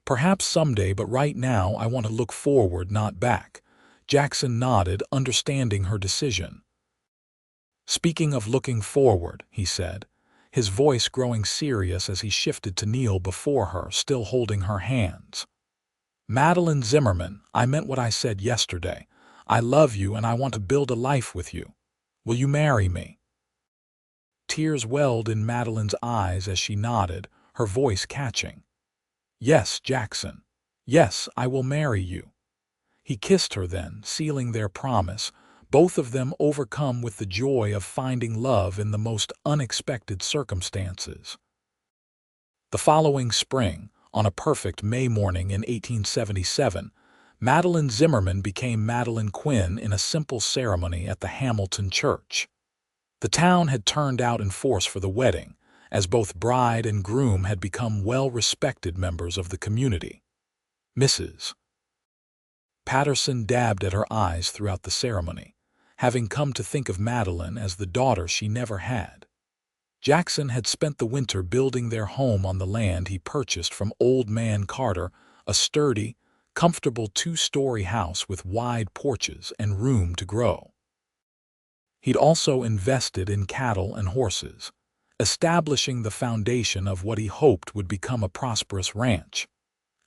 Speaker 1: Perhaps someday, but right now I want to look forward, not back." Jackson nodded, understanding her decision. "Speaking of looking forward," he said, his voice growing serious as he shifted to kneel before her, still holding her hands. "Madeline Zimmerman, I meant what I said yesterday. I love you and I want to build a life with you. Will you marry me?" Tears welled in Madeline's eyes as she nodded, her voice catching. "Yes, Jackson. Yes, I will marry you." He kissed her then, sealing their promise, both of them overcome with the joy of finding love in the most unexpected circumstances. The following spring, on a perfect May morning in 1877, Madeline Zimmerman became Madeline Quinn in a simple ceremony at the Hamilton church. The town had turned out in force for the wedding, as both bride and groom had become well-respected members of the community. Mrs. Patterson dabbed at her eyes throughout the ceremony, having come to think of Madeline as the daughter she never had. Jackson had spent the winter building their home on the land he purchased from Old Man Carter, a sturdy, comfortable two-story house with wide porches and room to grow. He'd also invested in cattle and horses, establishing the foundation of what he hoped would become a prosperous ranch.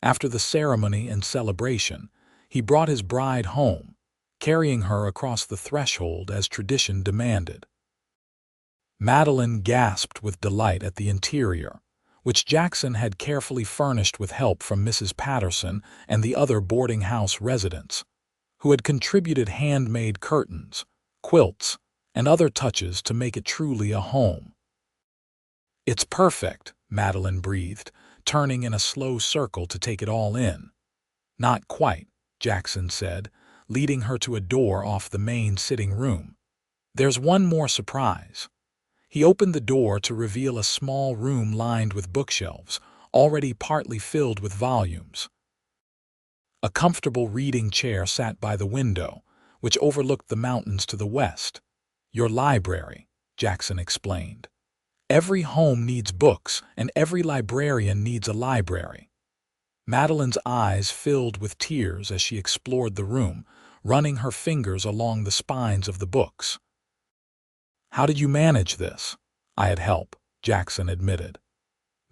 Speaker 1: After the ceremony and celebration, he brought his bride home, carrying her across the threshold as tradition demanded. Madeline gasped with delight at the interior, which Jackson had carefully furnished with help from Mrs. Patterson and the other boarding house residents, who had contributed handmade curtains, quilts, and other touches to make it truly a home. "It's perfect," Madeline breathed, turning in a slow circle to take it all in. "Not quite," Jackson said, leading her to a door off the main sitting room. "There's one more surprise." He opened the door to reveal a small room lined with bookshelves, already partly filled with volumes. A comfortable reading chair sat by the window, which overlooked the mountains to the west. "Your library," Jackson explained. "Every home needs books, and every librarian needs a library." Madeline's eyes filled with tears as she explored the room, running her fingers along the spines of the books. "How did you manage this?" "I had help," Jackson admitted.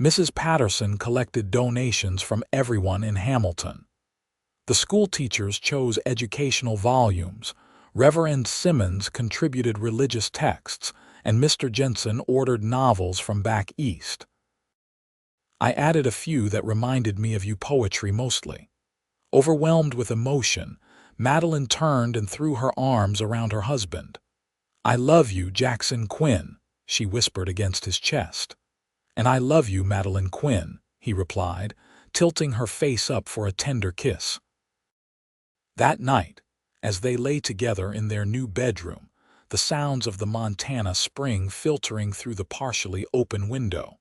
Speaker 1: "Mrs. Patterson collected donations from everyone in Hamilton. The school teachers chose educational volumes, Reverend Simmons contributed religious texts, and Mr. Jensen ordered novels from back east. I added a few that reminded me of you, poetry mostly." Overwhelmed with emotion, Madeline turned and threw her arms around her husband. "I love you, Jackson Quinn," she whispered against his chest. "And I love you, Madeline Quinn," he replied, tilting her face up for a tender kiss. That night, as they lay together in their new bedroom, the sounds of the Montana spring filtering through the partially open window,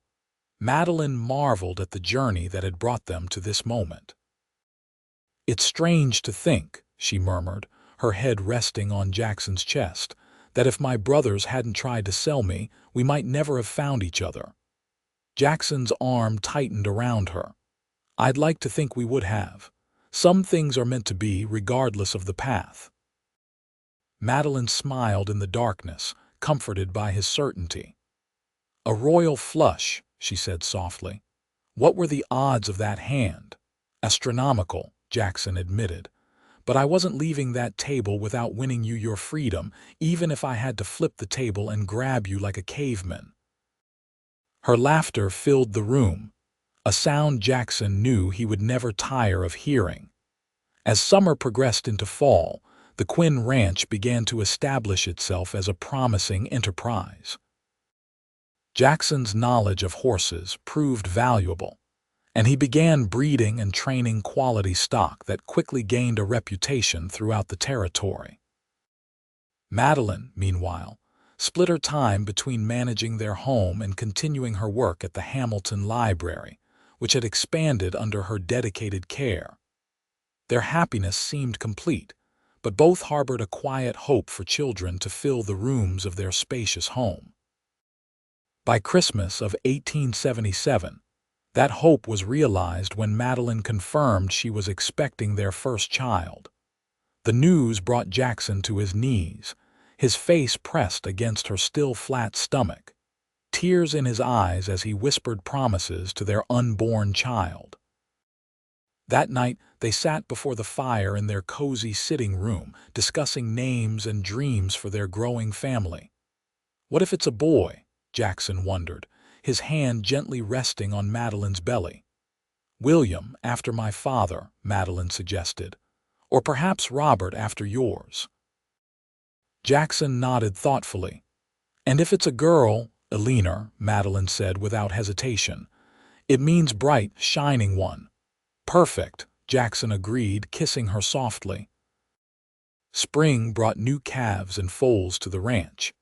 Speaker 1: Madeline marveled at the journey that had brought them to this moment. "It's strange to think," she murmured, her head resting on Jackson's chest, "that if my brothers hadn't tried to sell me, we might never have found each other." Jackson's arm tightened around her. "I'd like to think we would have. Some things are meant to be, regardless of the path." Madeline smiled in the darkness, comforted by his certainty. "A royal flush," she said softly. "What were the odds of that hand?" "Astronomical," Jackson admitted. "But I wasn't leaving that table without winning you your freedom, even if I had to flip the table and grab you like a caveman." Her laughter filled the room, a sound Jackson knew he would never tire of hearing. As summer progressed into fall, the Quinn Ranch began to establish itself as a promising enterprise. Jackson's knowledge of horses proved valuable, and he began breeding and training quality stock that quickly gained a reputation throughout the territory. Madeline, meanwhile, split her time between managing their home and continuing her work at the Hamilton Library, which had expanded under her dedicated care. Their happiness seemed complete, but both harbored a quiet hope for children to fill the rooms of their spacious home. By Christmas of 1877, that hope was realized when Madeline confirmed she was expecting their first child. The news brought Jackson to his knees, his face pressed against her still flat stomach, tears in his eyes as he whispered promises to their unborn child. That night, they sat before the fire in their cozy sitting room, discussing names and dreams for their growing family. "What if it's a boy?" Jackson wondered, his hand gently resting on Madeline's belly. "William, after my father," Madeline suggested. "Or perhaps Robert after yours." Jackson nodded thoughtfully. "And if it's a girl, Eleanor," Madeline said without hesitation. "It means bright, shining one." "Perfect," Jackson agreed, kissing her softly. Spring brought new calves and foals to the ranch,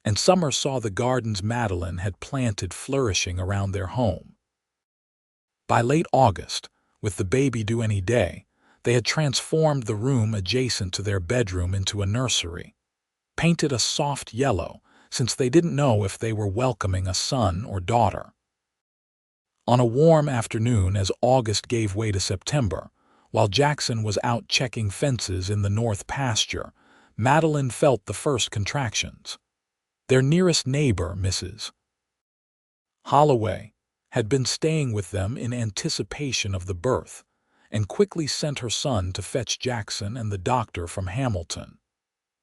Speaker 1: and summer saw the gardens Madeline had planted flourishing around their home. By late August, with the baby due any day, they had transformed the room adjacent to their bedroom into a nursery, painted a soft yellow, since they didn't know if they were welcoming a son or daughter. On a warm afternoon as August gave way to September, while Jackson was out checking fences in the north pasture, Madeline felt the first contractions. Their nearest neighbor, Mrs. Holloway, had been staying with them in anticipation of the birth, and quickly sent her son to fetch Jackson and the doctor from Hamilton.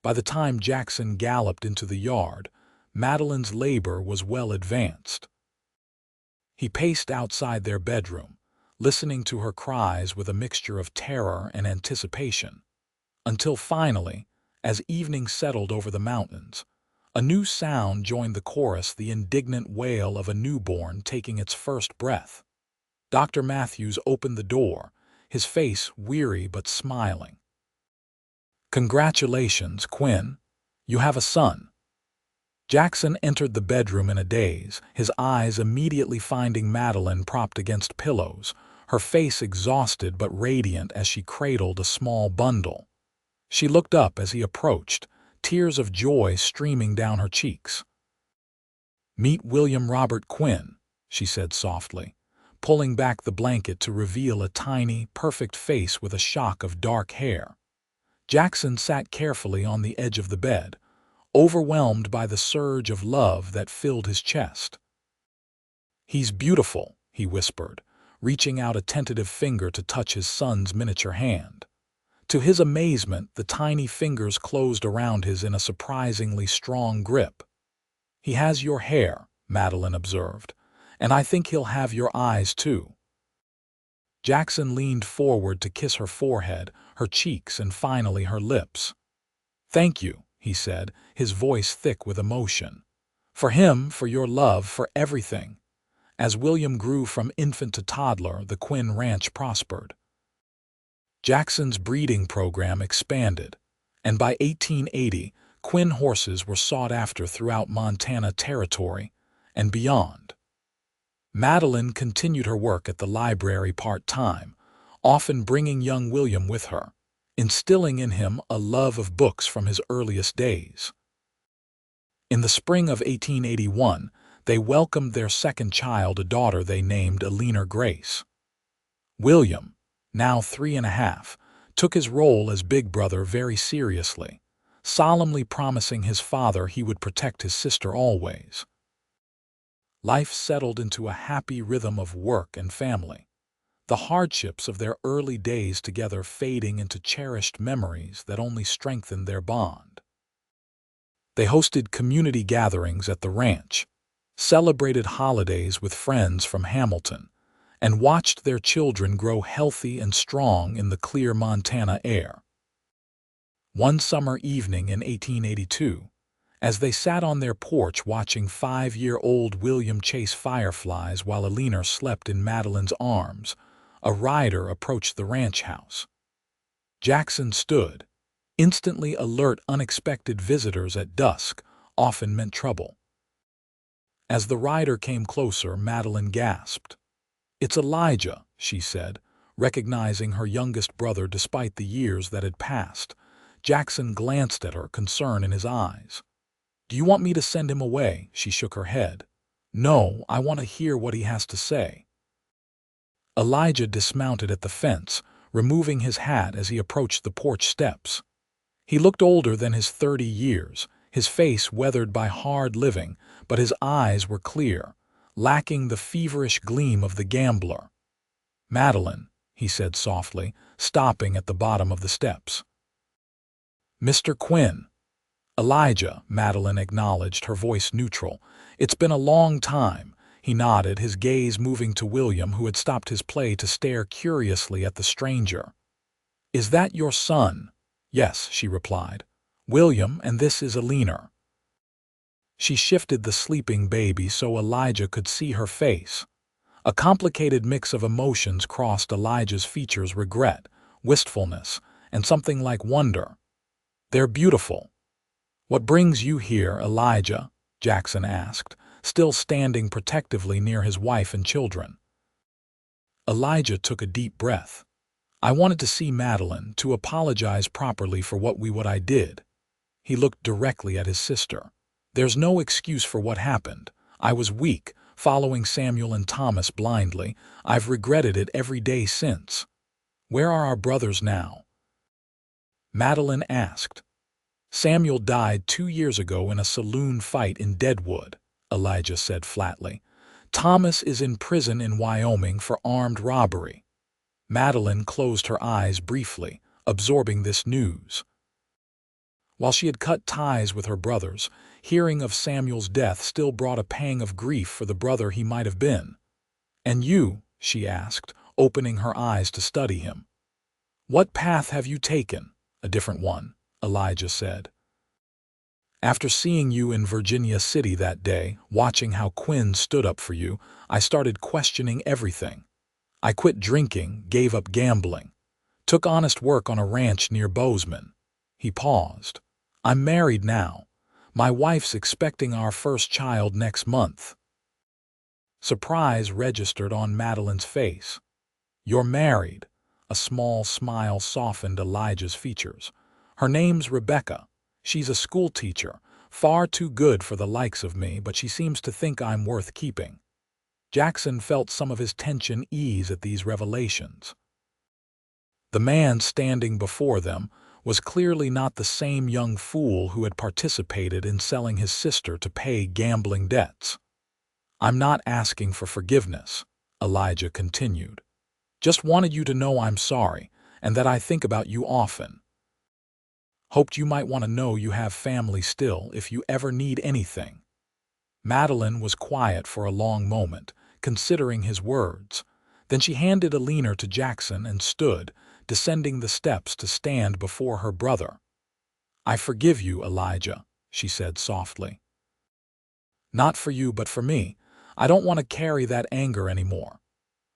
Speaker 1: By the time Jackson galloped into the yard, Madeline's labor was well advanced. He paced outside their bedroom, listening to her cries with a mixture of terror and anticipation, until finally, as evening settled over the mountains, a new sound joined the chorus, the indignant wail of a newborn taking its first breath. Dr. Matthews opened the door, his face weary but smiling. "Congratulations, Quinn. You have a son." Jackson entered the bedroom in a daze, his eyes immediately finding Madeline propped against pillows, her face exhausted but radiant as she cradled a small bundle. She looked up as he approached, tears of joy streaming down her cheeks. "Meet William Robert Quinn," she said softly, pulling back the blanket to reveal a tiny, perfect face with a shock of dark hair. Jackson sat carefully on the edge of the bed, overwhelmed by the surge of love that filled his chest. "He's beautiful," he whispered, reaching out a tentative finger to touch his son's miniature hand. To his amazement, the tiny fingers closed around his in a surprisingly strong grip. "He has your hair," Madeline observed, "and I think he'll have your eyes too." Jackson leaned forward to kiss her forehead, her cheeks, and finally her lips. "Thank you," he said, his voice thick with emotion. "For him, for your love, for everything." As William grew from infant to toddler, the Quinn Ranch prospered. Jackson's breeding program expanded, and by 1880, Quinn horses were sought after throughout Montana Territory and beyond. Madeline continued her work at the library part-time, often bringing young William with her, instilling in him a love of books from his earliest days. In the spring of 1881, they welcomed their second child, a daughter they named Eleanor Grace. William, now 3½, took his role as big brother very seriously, solemnly promising his father he would protect his sister always. Life settled into a happy rhythm of work and family, the hardships of their early days together fading into cherished memories that only strengthened their bond. They hosted community gatherings at the ranch, celebrated holidays with friends from Hamilton, and watched their children grow healthy and strong in the clear Montana air. One summer evening in 1882, as they sat on their porch watching 5-year-old William chase fireflies while Eleanor slept in Madeline's arms, a rider approached the ranch house. Jackson stood, instantly alert. Unexpected visitors at dusk often meant trouble. As the rider came closer, Madeline gasped. "It's Elijah," she said, recognizing her youngest brother despite the years that had passed. Jackson glanced at her, concern in his eyes. "Do you want me to send him away?" She shook her head. "No, I want to hear what he has to say." Elijah dismounted at the fence, removing his hat as he approached the porch steps. He looked older than his 30 years, his face weathered by hard living, but his eyes were clear, lacking the feverish gleam of the gambler. "Madeline," he said softly, stopping at the bottom of the steps. "Mr. Quinn." "Elijah," Madeline acknowledged, her voice neutral. "It's been a long time." He nodded, his gaze moving to William, who had stopped his play to stare curiously at the stranger. "Is that your son?" "Yes," she replied. "William, and this is Alina." She shifted the sleeping baby so Elijah could see her face. A complicated mix of emotions crossed Elijah's features: regret, wistfulness, and something like wonder. "They're beautiful." "What brings you here, Elijah?" Jackson asked, still standing protectively near his wife and children. Elijah took a deep breath. "I wanted to see Madeline, to apologize properly for what I did." He looked directly at his sister. "There's no excuse for what happened. I was weak, following Samuel and Thomas blindly. I've regretted it every day since." "Where are our brothers now?" Madeline asked. "Samuel died 2 years ago in a saloon fight in Deadwood," Elijah said flatly. "Thomas is in prison in Wyoming for armed robbery." Madeline closed her eyes briefly, absorbing this news. While she had cut ties with her brothers, hearing of Samuel's death still brought a pang of grief for the brother he might have been. "And you?" she asked, opening her eyes to study him. "What path have you taken?" "A different one," Elijah said. "After seeing you in Virginia City that day, watching how Quinn stood up for you, I started questioning everything. I quit drinking, gave up gambling, took honest work on a ranch near Bozeman." He paused. "I'm married now. My wife's expecting our first child next month." Surprise registered on Madeline's face. "You're married?" A small smile softened Elijah's features. "Her name's Rebecca. She's a schoolteacher, far too good for the likes of me, but she seems to think I'm worth keeping." Jackson felt some of his tension ease at these revelations. The man standing before them was clearly not the same young fool who had participated in selling his sister to pay gambling debts. "I'm not asking for forgiveness," Elijah continued. "Just wanted you to know I'm sorry, and that I think about you often. Hoped you might want to know you have family still if you ever need anything." Madeline was quiet for a long moment, considering his words. Then she handed Alina to Jackson and stood, descending the steps to stand before her brother. "I forgive you, Elijah," she said softly. "Not for you, but for me. I don't want to carry that anger anymore."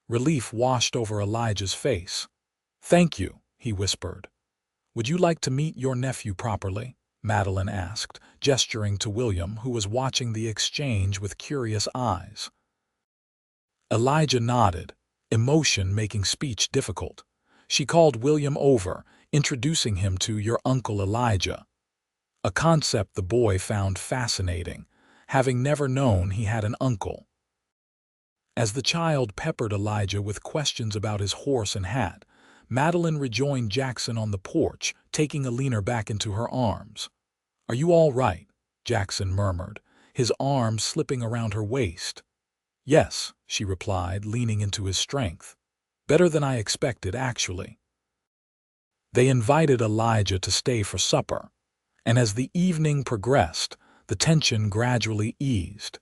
Speaker 1: Relief washed over Elijah's face. "Thank you," he whispered. "Would you like to meet your nephew properly?" Madeline asked, gesturing to William, who was watching the exchange with curious eyes. Elijah nodded, emotion making speech difficult. She called William over, introducing him to "your Uncle Elijah," a concept the boy found fascinating, having never known he had an uncle. As the child peppered Elijah with questions about his horse and hat, Madeline rejoined Jackson on the porch, taking Alina back into her arms. "Are you all right?" Jackson murmured, his arms slipping around her waist. "Yes," she replied, leaning into his strength. "Better than I expected, actually." They invited Elijah to stay for supper, and as the evening progressed, the tension gradually eased.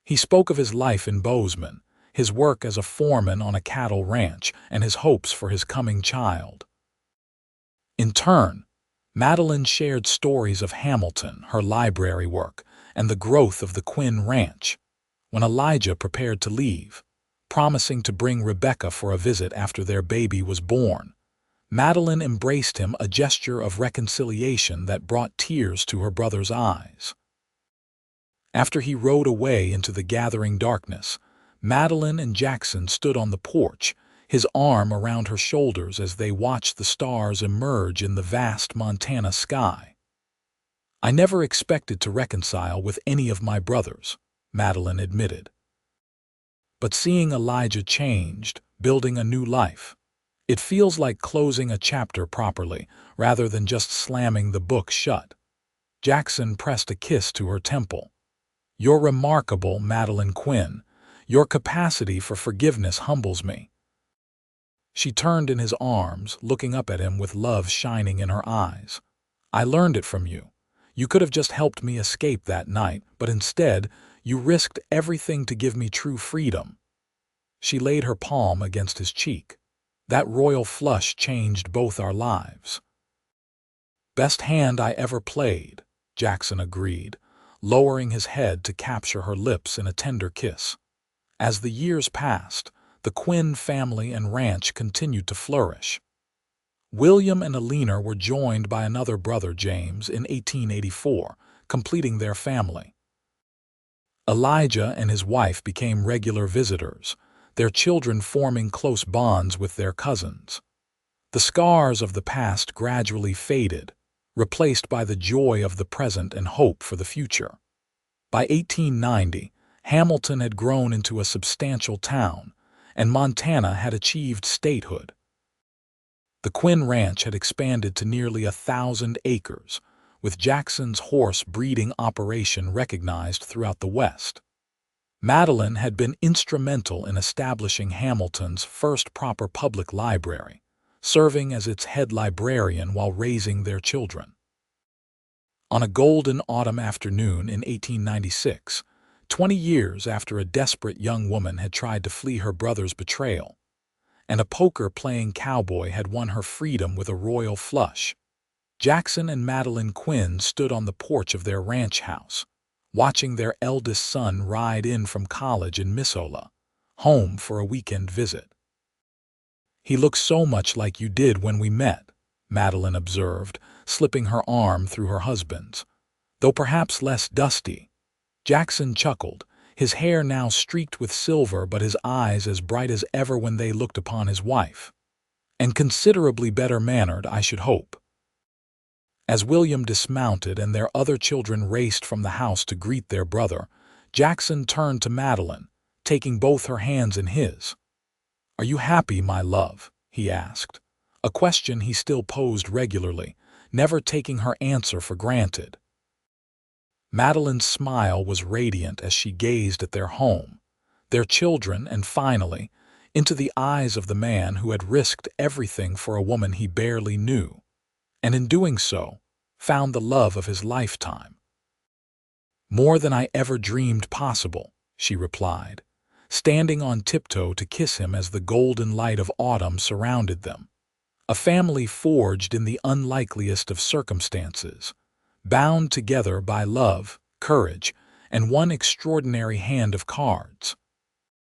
Speaker 1: He spoke of his life in Bozeman, his work as a foreman on a cattle ranch, and his hopes for his coming child. In turn, Madeline shared stories of Hamilton, her library work, and the growth of the Quinn Ranch. When Elijah prepared to leave, promising to bring Rebecca for a visit after their baby was born, Madeline embraced him, a gesture of reconciliation that brought tears to her brother's eyes. After he rode away into the gathering darkness, Madeline and Jackson stood on the porch, his arm around her shoulders as they watched the stars emerge in the vast Montana sky. "I never expected to reconcile with any of my brothers," Madeline admitted. "But seeing Elijah changed, building a new life, it feels like closing a chapter properly, rather than just slamming the book shut." Jackson pressed a kiss to her temple. "You're remarkable, Madeline Quinn. Your capacity for forgiveness humbles me." She turned in his arms, looking up at him with love shining in her eyes. "I learned it from you. You could have just helped me escape that night, but instead, you risked everything to give me true freedom." She laid her palm against his cheek. "That royal flush changed both our lives." "Best hand I ever played," Jackson agreed, lowering his head to capture her lips in a tender kiss. As the years passed, the Quinn family and ranch continued to flourish. William and Alina were joined by another brother, James, in 1884, completing their family. Elijah and his wife became regular visitors, their children forming close bonds with their cousins. The scars of the past gradually faded, replaced by the joy of the present and hope for the future. By 1890, Hamilton had grown into a substantial town, and Montana had achieved statehood. The Quinn Ranch had expanded to nearly 1,000 acres, with Jackson's horse breeding operation recognized throughout the West. Madeline had been instrumental in establishing Hamilton's first proper public library, serving as its head librarian while raising their children. On a golden autumn afternoon in 1896, 20 years after a desperate young woman had tried to flee her brother's betrayal, and a poker-playing cowboy had won her freedom with a royal flush, Jackson and Madeline Quinn stood on the porch of their ranch house, watching their eldest son ride in from college in Missoula, home for a weekend visit. "He looks so much like you did when we met," Madeline observed, slipping her arm through her husband's, "though perhaps less dusty." Jackson chuckled, his hair now streaked with silver but his eyes as bright as ever when they looked upon his wife. "And considerably better mannered, I should hope." As William dismounted and their other children raced from the house to greet their brother, Jackson turned to Madeline, taking both her hands in his. "Are you happy, my love?" he asked, a question he still posed regularly, never taking her answer for granted. Madeline's smile was radiant as she gazed at their home, their children, and finally, into the eyes of the man who had risked everything for a woman he barely knew, and in doing so, found the love of his lifetime. "More than I ever dreamed possible," she replied, standing on tiptoe to kiss him as the golden light of autumn surrounded them. A family forged in the unlikeliest of circumstances, bound together by love, courage, and one extraordinary hand of cards.